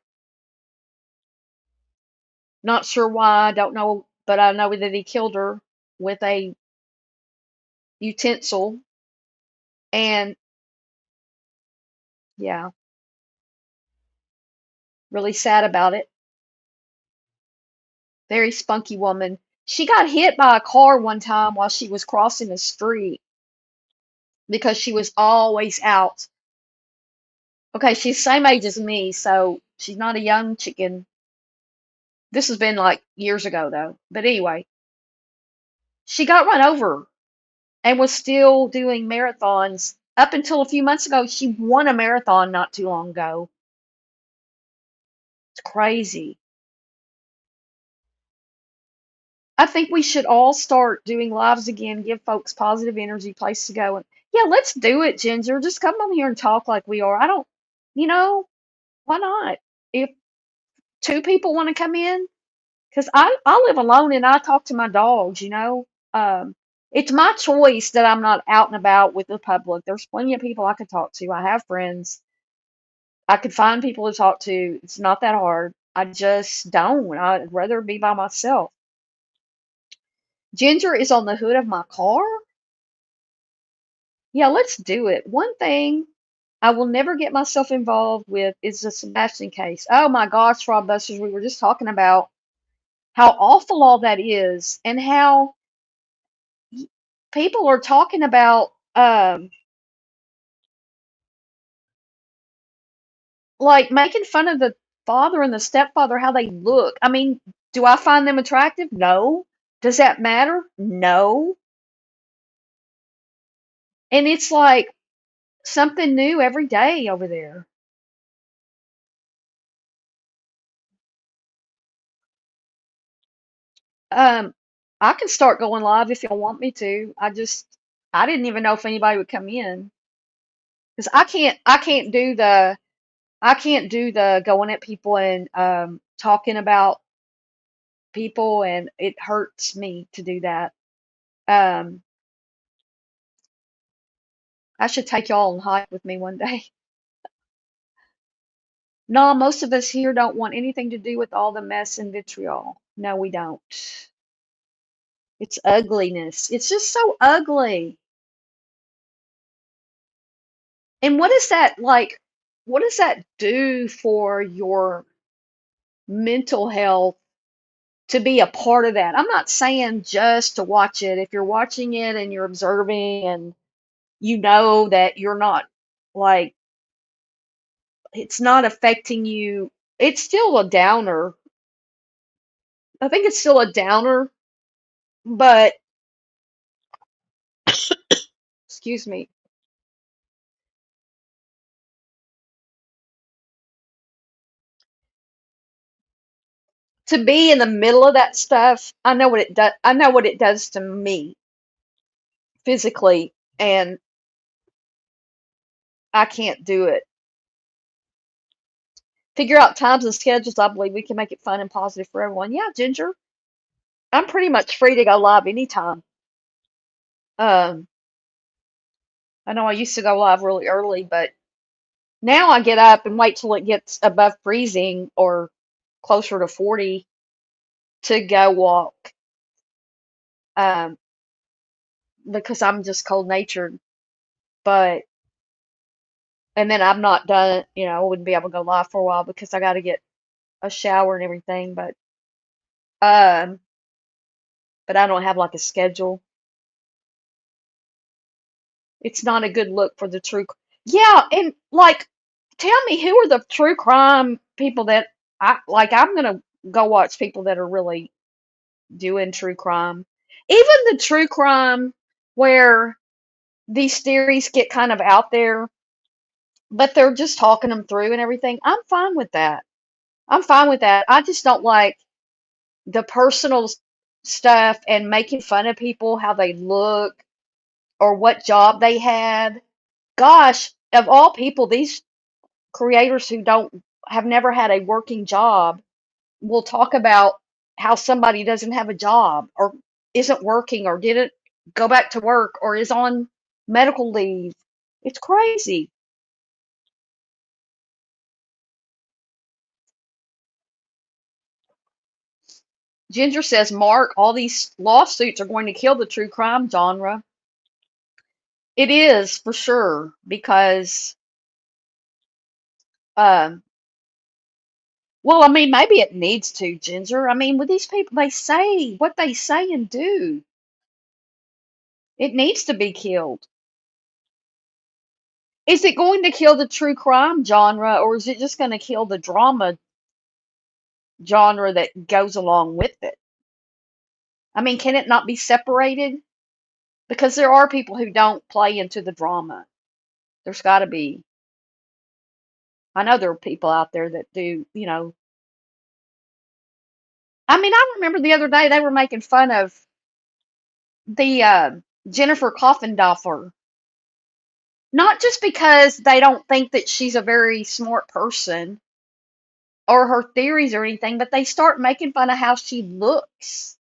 Not sure why, I don't know, but I know that he killed her with a utensil. And yeah, really sad about it. Very spunky woman. She got hit by a car one time while she was crossing the street because she was always out. Okay, she's the same age as me, so she's not a young chicken. This has been like years ago though. But anyway, she got run over and was still doing marathons. Up until a few months ago, she won a marathon not too long ago. It's crazy. I think we should all start doing lives again, give folks positive energy, place to go. And yeah, let's do it, Ginger. Just come on here and talk like we are. I don't, you know, why not? If two people want to come in, because I live alone and I talk to my dogs. Um, it's my choice that I'm not out and about with the public. There's plenty of people I could talk to. I have friends. I could find people to talk to. It's not that hard. I just don't. I'd rather be by myself. Ginger is on the hood of my car. Yeah, let's do it. One thing I will never get myself involved with is the Sebastian case. Oh my gosh, Rob Busters, we were just talking about how awful all that is and how people are talking about like making fun of the father and the stepfather, how they look. I mean, do I find them attractive? No. Does that matter? No. And it's like something new every day over there. Um, I can start going live if y'all want me to. I didn't even know if anybody would come in because I can't do the going at people and talking about people, and it hurts me to do that. Um, I should take y'all on a hike with me one day. No, most of us here don't want anything to do with all the mess and vitriol. No, we don't. It's ugliness. It's just so ugly. And what is that like? What does that do for your mental health to be a part of that? I'm not saying just to watch it. If you're watching it and you're observing and you know that you're not like it's not affecting you. It's still a downer. I think it's still a downer, but excuse me. To be in the middle of that stuff, I know what it does. I know what it does to me physically, and I can't do it. Figure out times and schedules. I believe we can make it fun and positive for everyone. Yeah, Ginger, I'm pretty much free to go live anytime. Um, I know I used to go live really early, but now I get up and wait till it gets above freezing or closer to 40 to go walk. Um, because I'm just cold natured. But and then I'm not done, I wouldn't be able to go live for a while because I got to get a shower and everything. Um, but I don't have like a schedule. It's not a good look for the Yeah, and like, tell me who are the true crime people that I like? I'm gonna go watch people that are really doing true crime. Even the true crime where these theories get kind of out there, but they're just talking them through and everything. I'm fine with that. I'm fine with that. I just don't like the personal stuff and making fun of people, how they look or what job they had. Gosh, of all people, these creators who don't have never had a working job will talk about how somebody doesn't have a job or isn't working or didn't go back to work or is on medical leave. It's crazy. Ginger says, Mark, all these lawsuits are going to kill the true crime genre. It is for sure because, um, well, I mean, maybe it needs to, Ginger. I mean, with these people, they say what they say and do. It needs to be killed. Is it going to kill the true crime genre, or is it just going to kill the drama genre that goes along with it? I mean, can it not be separated? Because there are people who don't play into the drama. There's got to be. I know there are people out there that do. I mean, I remember the other day they were making fun of the Jennifer Coffindoffer. Not just because they don't think that she's a very smart person or her theories or anything, but they start making fun of how she looks.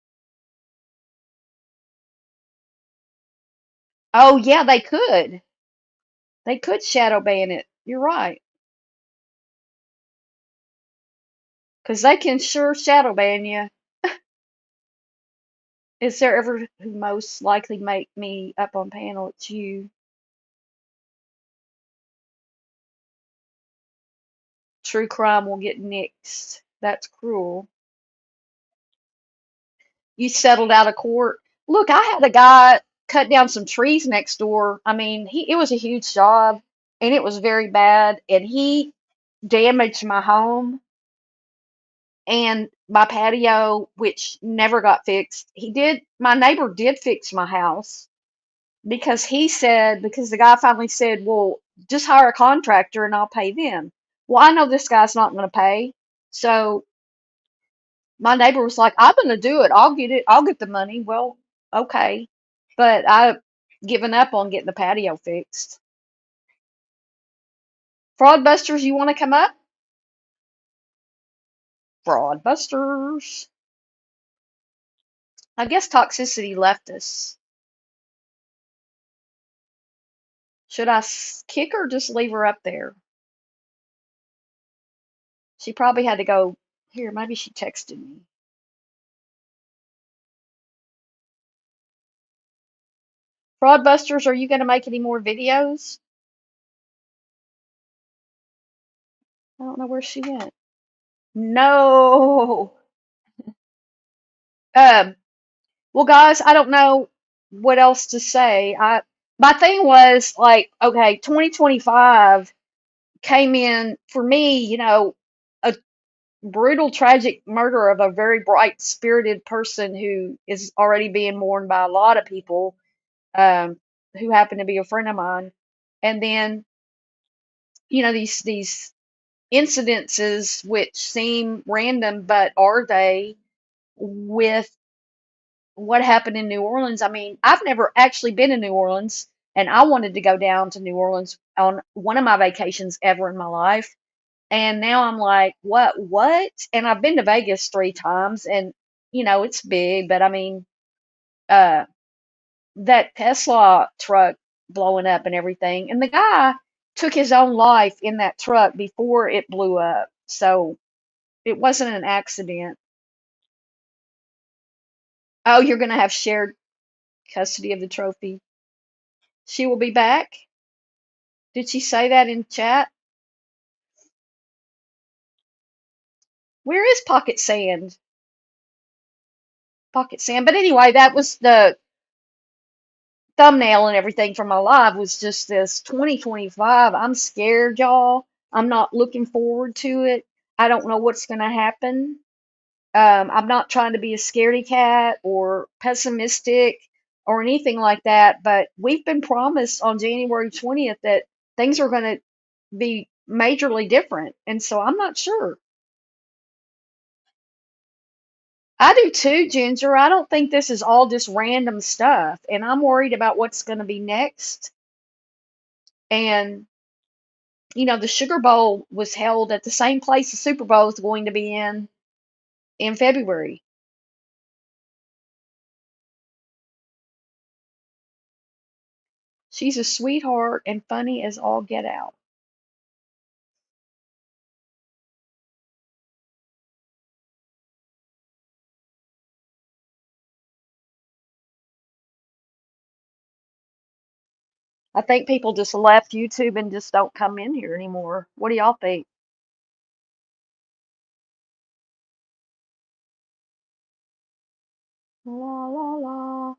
Oh, yeah, they could. They could shadow ban it. You're right. Because they can sure shadow ban you. Is there ever who most likely make me up on panel? It's you. True crime will get nixed. That's cruel. You settled out of court. Look, I had a guy cut down some trees next door. I mean, it was a huge job and it was very bad. And he damaged my home and my patio, which never got fixed. My neighbor did fix my house because the guy finally said, well, just hire a contractor and I'll pay them. Well, I know this guy's not going to pay. So my neighbor was like, I'm going to do it. I'll get it. I'll get the money. Well, okay. But I've given up on getting the patio fixed. Fraudbusters, you want to come up? Fraudbusters. I guess Toxicity left us. Should I kick her or just leave her up there? She probably had to go. Here, maybe she texted me. Fraudbusters, are you going to make any more videos? I don't know where she went. No. Um, well, guys, I don't know what else to say. My thing was like, okay, 2025. came in for me, a brutal, tragic murder of a very bright spirited person who is already being mourned by a lot of people, um, who happened to be a friend of mine. And then, these incidences which seem random, but are they, with what happened in New Orleans? I mean, I've never actually been to New Orleans, and I wanted to go down to New Orleans on one of my vacations ever in my life. And now I'm like, what? And I've been to Vegas 3 times, and it's big, but I mean, uh, that Tesla truck blowing up and everything, and the guy took his own life in that truck before it blew up. So it wasn't an accident. Oh, you're gonna have shared custody of the trophy. She will be back. Did she say that in chat? Where is Pocket Sand? Pocket Sand. But anyway, that was the thumbnail and everything for my live, was just this 2025. I'm scared, y'all. I'm not looking forward to it. I don't know what's going to happen. I'm not trying to be a scaredy cat or pessimistic or anything like that, but we've been promised on January 20th that things are going to be majorly different. And so I'm not sure. I do too, Ginger. I don't think this is all just random stuff. And I'm worried about what's going to be next. And the Sugar Bowl was held at the same place the Super Bowl is going to be in February. She's a sweetheart and funny as all get out. I think people just left YouTube and just don't come in here anymore. What do y'all think? La la la.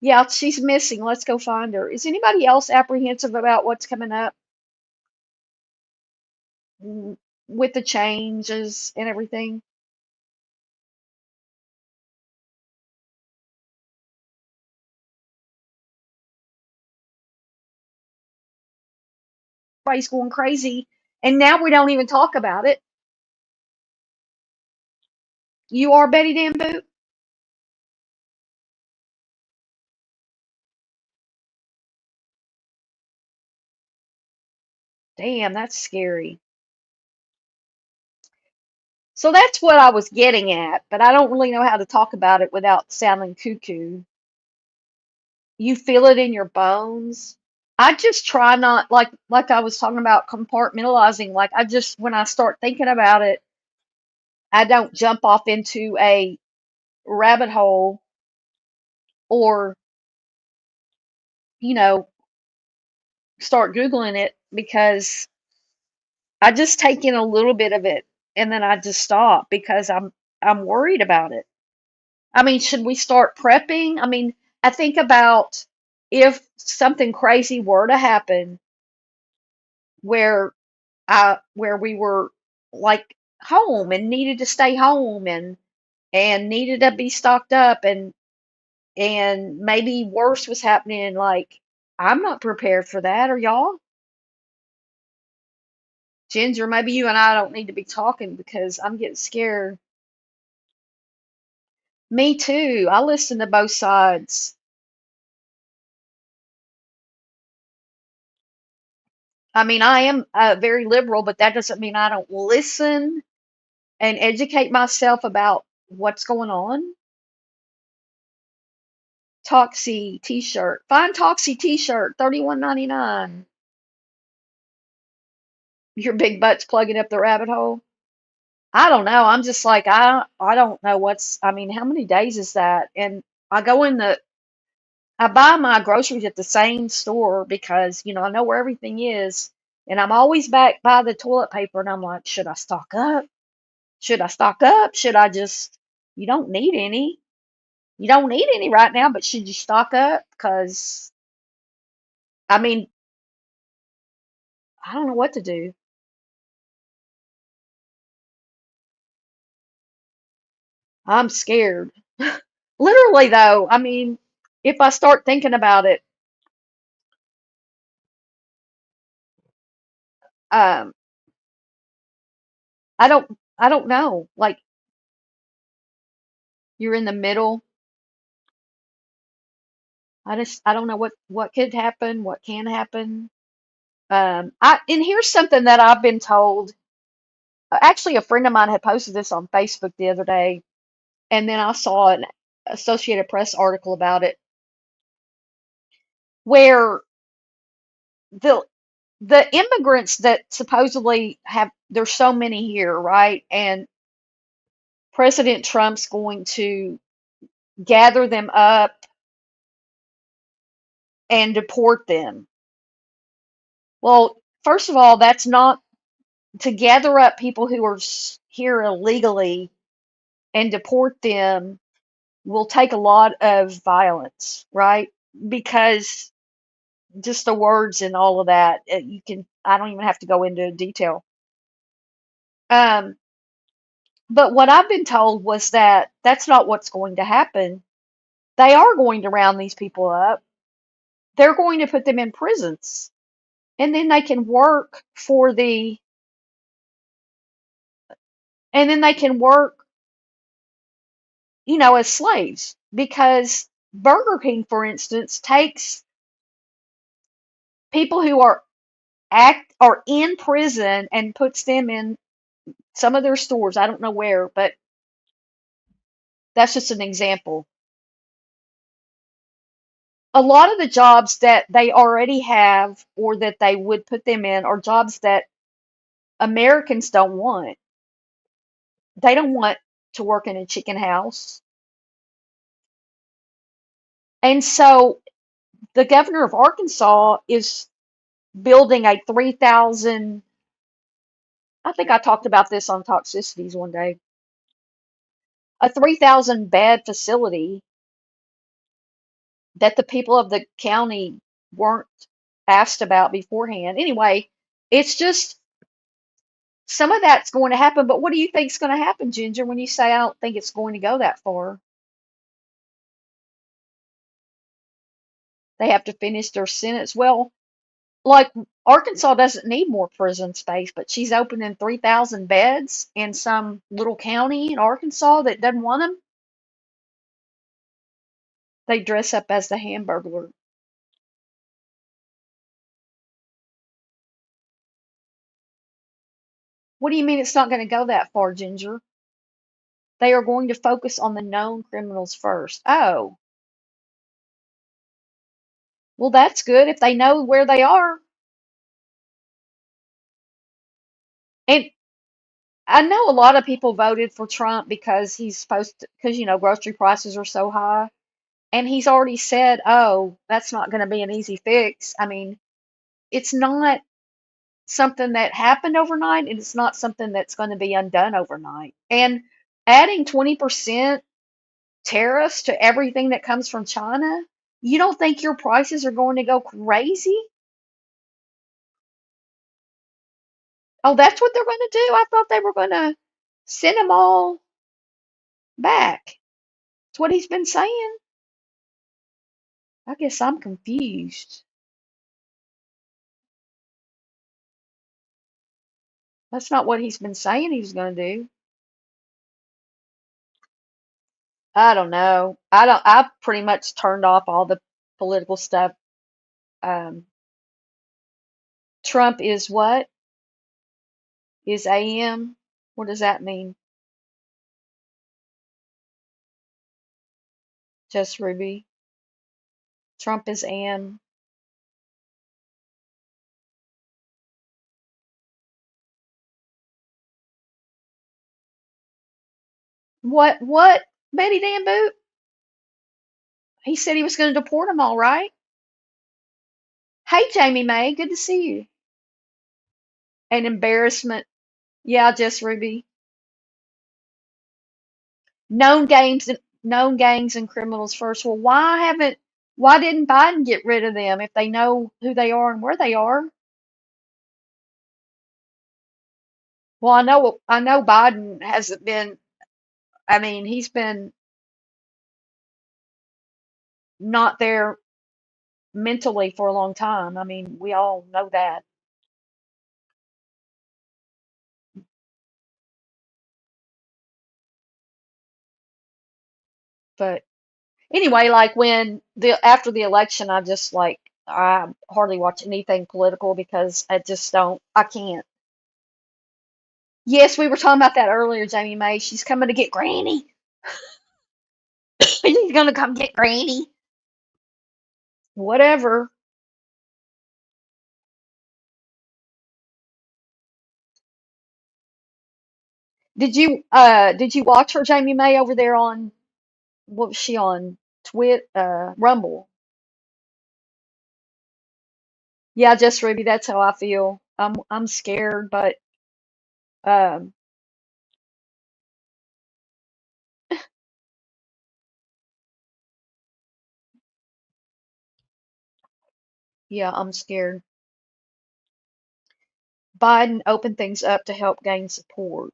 Yeah, she's missing. Let's go find her. Is anybody else apprehensive about what's coming up, mm, with the changes and everything? Everybody's going crazy, and now we don't even talk about it. You are Betty Damboot? Damn, that's scary. So that's what I was getting at, but I don't really know how to talk about it without sounding cuckoo. You feel it in your bones. I just try not, like I was talking about compartmentalizing. Like, I just, when I start thinking about it, I don't jump off into a rabbit hole, or, you know, start Googling it, because I just take in a little bit of it and then I just stop because I'm worried about it. I mean, should we start prepping? I mean, I think about, if something crazy were to happen, where where we were like home and needed to stay home, and needed to be stocked up, and maybe worse was happening, like, I'm not prepared for that. Are y'all? Ginger, maybe you and I don't need to be talking because I'm getting scared. Me too. I listen to both sides. I mean, I am very liberal, but that doesn't mean I don't listen and educate myself about what's going on. Toxie t-shirt. Find Toxie t-shirt, 31.99. Your big butt's plugging up the rabbit hole. I don't know. I'm just like, I don't know what's, I mean, how many days is that? And I go in the I buy my groceries at the same store because, I know where everything is. And I'm always back by the toilet paper and I'm like, should I stock up? Should I stock up? Should I just, you don't need any. You don't need any right now, but should you stock up? Because, I mean, I don't know what to do. I'm scared. Literally, though, I mean, if I start thinking about it, um, I don't know. Like, you're in the middle. I don't know what could happen, what can happen. And here's something that I've been told. Actually, a friend of mine had posted this on Facebook the other day, and then I saw an Associated Press article about it, where the the immigrants that supposedly have, there's so many here, right? And President Trump's going to gather them up and deport them. Well, first of all, that's not to gather up people who are here illegally and deport them will take a lot of violence, right? Because just the words and all of that, I don't even have to go into detail. Um, but what I've been told was that that's not what's going to happen. They are going to round these people up. They're going to put them in prisons, and then they can work for the, and then they can work, as slaves. Because Burger King, for instance, takes people who are in prison and puts them in some of their stores. I don't know where, but that's just an example. A lot of the jobs that they already have or that they would put them in are jobs that Americans don't want. They don't want to work in a chicken house. And so the governor of Arkansas is building a 3,000, I think I talked about this on Toxicities one day, a 3,000 bed facility that the people of the county weren't asked about beforehand. Anyway, it's just some of that's going to happen. But what do you think's going to happen, Ginger, when you say I don't think it's going to go that far? They have to finish their sentence. Well, like Arkansas doesn't need more prison space, but she's opening 3,000 beds in some little county in Arkansas that doesn't want them. They dress up as the Hamburglar. What do you mean it's not going to go that far, Ginger? They are going to focus on the known criminals first. Oh, well, that's good if they know where they are. And I know a lot of people voted for Trump because he's supposed to, because, grocery prices are so high. And he's already said, oh, that's not going to be an easy fix. I mean, it's not something that happened overnight, and it's not something that's going to be undone overnight. And adding 20% tariffs to everything that comes from China, you don't think your prices are going to go crazy? Oh, that's what they're going to do? I thought they were going to send them all back. That's what he's been saying. I guess I'm confused. That's not what he's been saying he was going to do. I don't know. I've pretty much turned off all the political stuff. Um, Trump is what? Is AM? What does that mean? Just Ruby. Trump is AM. What? Betty Dan Boot? He said he was going to deport them all, right? Hey, Jamie May, good to see you. An embarrassment. Yeah, Jess Ruby. Known gangs and criminals first. Well, why didn't Biden get rid of them if they know who they are and where they are? Well, I know Biden hasn't been, I mean, he's been not there mentally for a long time. I mean, we all know that. But anyway, like when the after the election, I hardly watch anything political because I can't. Yes, we were talking about that earlier, Jamie May. She's coming to get Granny. She's gonna come get Granny. Whatever. Did you watch her, Jamie May, over there on what was she on? Rumble. Yeah, just Ruby, that's how I feel. I'm scared, but um yeah, I'm scared. Biden opened things up to help gain support.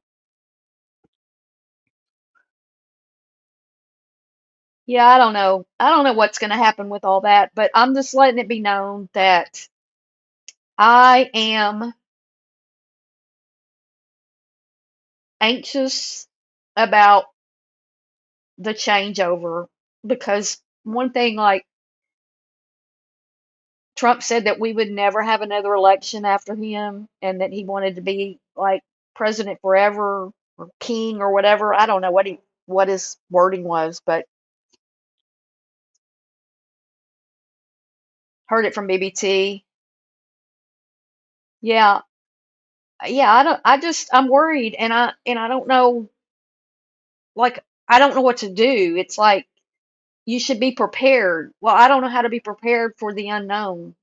Yeah, I don't know. I don't know what's going to happen with all that, but I'm just letting it be known that I am anxious about the changeover because one thing, like Trump said that we would never have another election after him and that he wanted to be like president forever or king or whatever. I don't know what his wording was, but heard it from BBT. Yeah. Yeah, I'm worried and I don't know, like I don't know what to do. It's like you should be prepared. Well, I don't know how to be prepared for the unknown.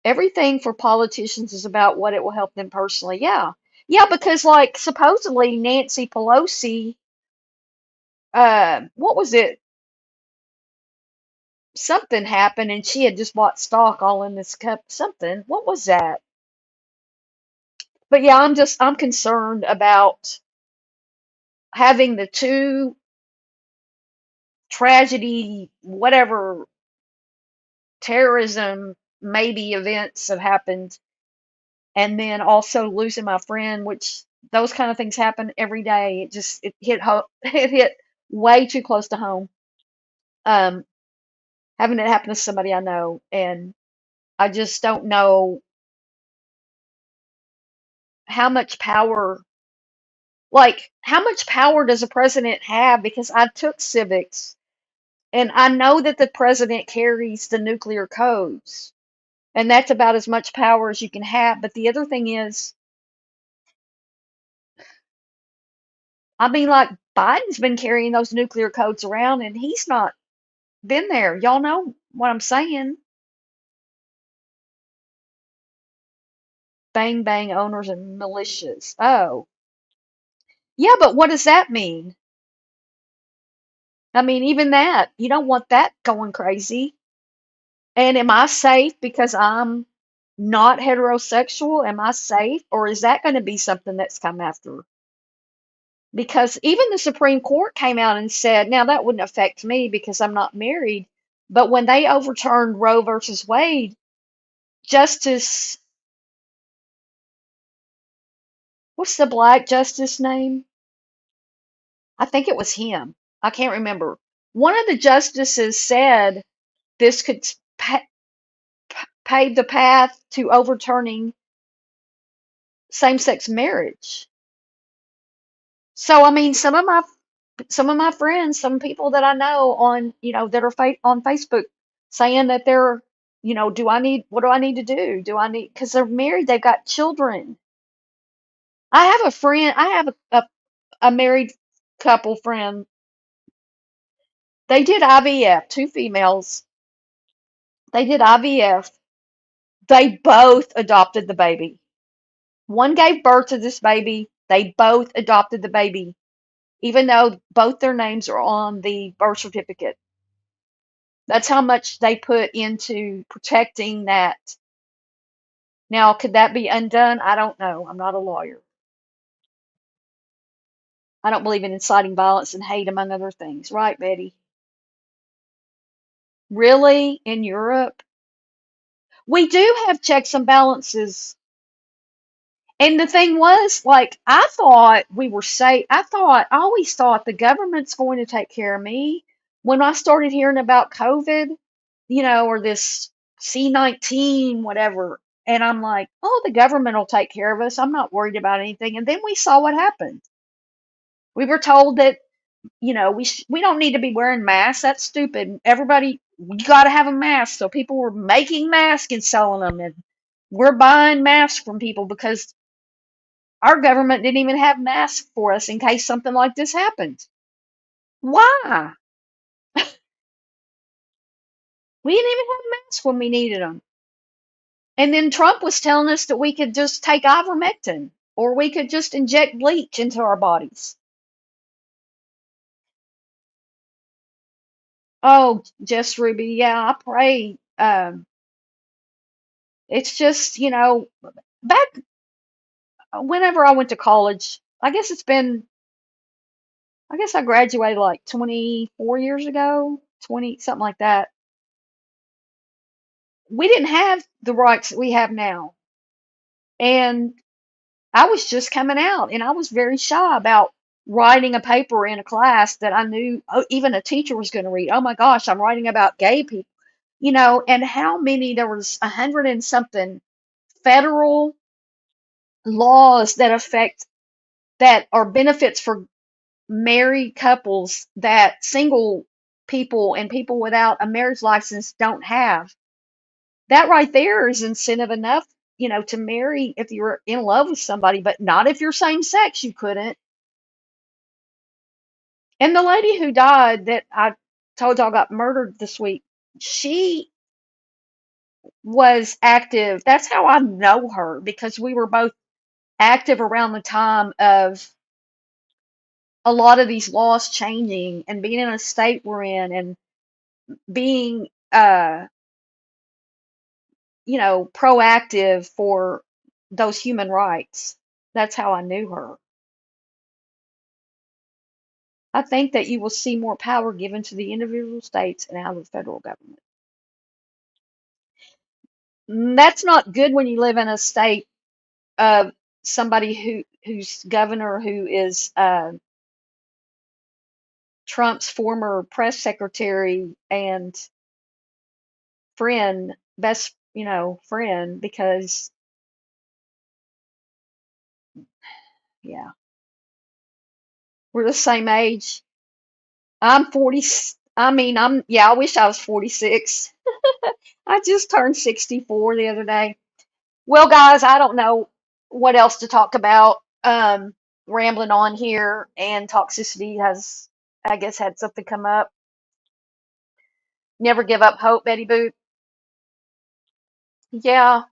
Everything for politicians is about what it will help them personally. Yeah. Yeah, because like supposedly Nancy Pelosi, what was it? Something happened and she had just bought stock all in this cup. Something. What was that? But yeah, I'm concerned about having the two tragedy, whatever terrorism maybe events have happened, and then also losing my friend, which those kind of things happen every day. It hit it hit way too close to home. Um, Having it happen to somebody I know, and I just don't know how much power, how much power does a president have? Because I took civics, and I know that the president carries the nuclear codes, and that's about as much power as you can have. But the other thing is, I mean, like Biden's been carrying those nuclear codes around and he's not been there. Y'all know what I'm saying. Bang bang owners and militias. Oh, yeah, but what does that mean? I mean, even that, you don't want that going crazy. And am I safe because I'm not heterosexual? Am I safe? Or is that going to be something that's come after? Because even the Supreme Court came out and said, now that wouldn't affect me because I'm not married. But when they overturned Roe versus Wade, Justice, what's the black justice name? I think it was him. I can't remember. One of the justices said this could pave the path to overturning same-sex marriage. So I mean, some of my friends, some people that I know on, that are on Facebook saying that they're, what do I need to do? Do I need, because they're married, they've got children. I have a married couple friend They did IVF, two females. They did IVF. They both adopted the baby. One gave birth to this baby. They both adopted the baby, even though both their names are on the birth certificate. That's how much they put into protecting that. Now, could that be undone? I don't know. I'm not a lawyer. I don't believe in inciting violence and hate, among other things. Right, Betty? Really? In Europe? We do have checks and balances. And the thing was, like, I thought we were safe. I always thought the government's going to take care of me. When I started hearing about COVID, or this C-19, whatever, and I'm like, oh, the government will take care of us. I'm not worried about anything. And then we saw what happened. We were told that, we don't need to be wearing masks. That's stupid. Everybody, you got to have a mask. So people were making masks and selling them, and we're buying masks from people because our government didn't even have masks for us in case something like this happened. Why? We didn't even have masks when we needed them. And then Trump was telling us that we could just take ivermectin or we could just inject bleach into our bodies. Oh, Jess Ruby, yeah, I pray. It's just, back whenever I went to college, I guess I graduated like 24 years ago, 20, something like that. We didn't have the rights that we have now. And I was just coming out and I was very shy about writing a paper in a class that I knew even a teacher was going to read. Oh my gosh, I'm writing about gay people, and how many, there was 100 and something federal laws that affect, that are benefits for married couples that single people and people without a marriage license don't have. That right there is incentive enough, to marry if you're in love with somebody, but not if you're same sex, you couldn't. And the lady who died that I told y'all got murdered this week, she was active. That's how I know her, because we were both active around the time of a lot of these laws changing and being in a state we're in and being proactive for those human rights. That's how I knew her. I think that you will see more power given to the individual states and out of the federal government. That's not good when you live in a state of somebody who's governor who is Trump's former press secretary and friend, best friend, because yeah, we're the same age. I'm 40. I mean, yeah, I wish I was 46. I just turned 64 the other day. Well, guys, I don't know what else to talk about. Rambling on here, and toxicity has, I guess, had something come up. Never give up hope, Betty Boop. Yeah,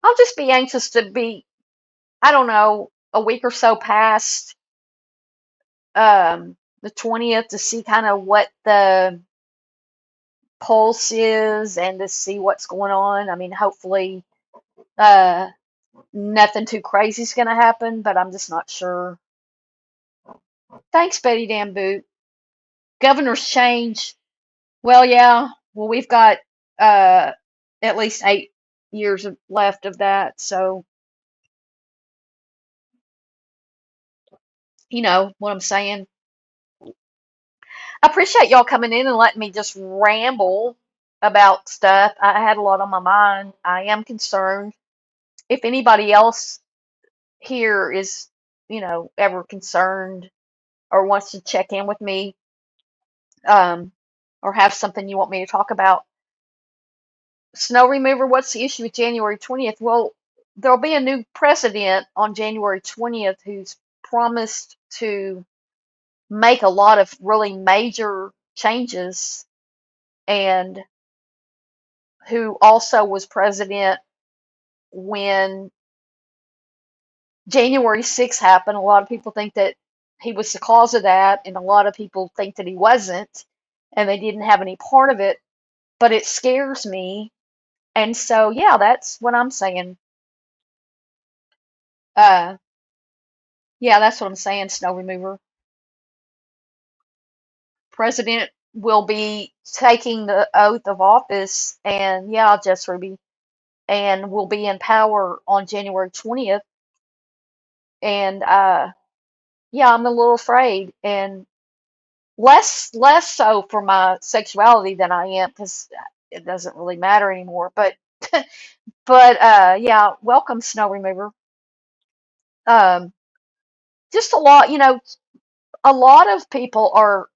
I'll just be anxious to be, I don't know, a week or so past the 20th to see kind of what the pulse is and to see what's going on. I mean, hopefully, uh, nothing too crazy is going to happen, but I'm just not sure. Thanks, Betty Dan Boop. Governor's change. Well, yeah. Well, we've got uh, at least 8 years left of that. So, you know what I'm saying. I appreciate y'all coming in and letting me just ramble about stuff. I had a lot on my mind. I am concerned. If anybody else here is, ever concerned or wants to check in with me, um, or have something you want me to talk about, snow remover, what's the issue with January 20th? Well, there'll be a new president on January 20th who's promised to make a lot of really major changes, and who also was president when January 6th happened. A lot of people think that he was the cause of that, and a lot of people think that he wasn't, and they didn't have any part of it. But it scares me, and so yeah, that's what I'm saying. Uh, yeah, that's what I'm saying. Snow remover president will be taking the oath of office, and yeah, Jess Ruby, and will be in power on January 20th. And yeah, I'm a little afraid, and less so for my sexuality than I am, because it doesn't really matter anymore. But yeah, welcome snow remover. Um, just a lot, a lot of people are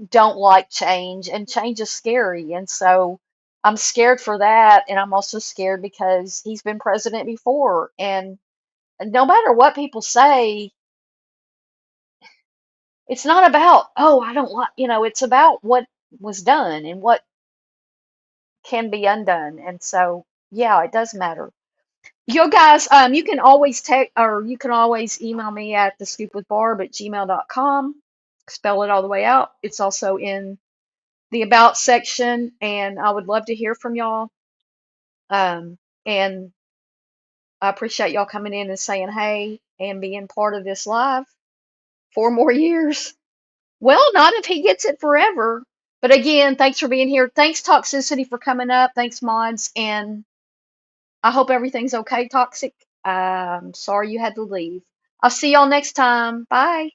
don't like change, and change is scary, and so I'm scared for that, and I'm also scared because he's been president before, and no matter what people say, it's not about, oh, I don't like, it's about what was done and what can be undone. And so, yeah, it does matter. You guys, you can always text, or you can always email me at thescoopwithbarb@gmail.com. Spell it all the way out. It's also in the about section, and I would love to hear from y'all. And I appreciate y'all coming in and saying hey and being part of this live 4 more years. Well, not if he gets it forever. But again, thanks for being here. Thanks, Toxicity, for coming up. Thanks, Mods. And I hope everything's okay, Toxic. Sorry you had to leave. I'll see y'all next time. Bye.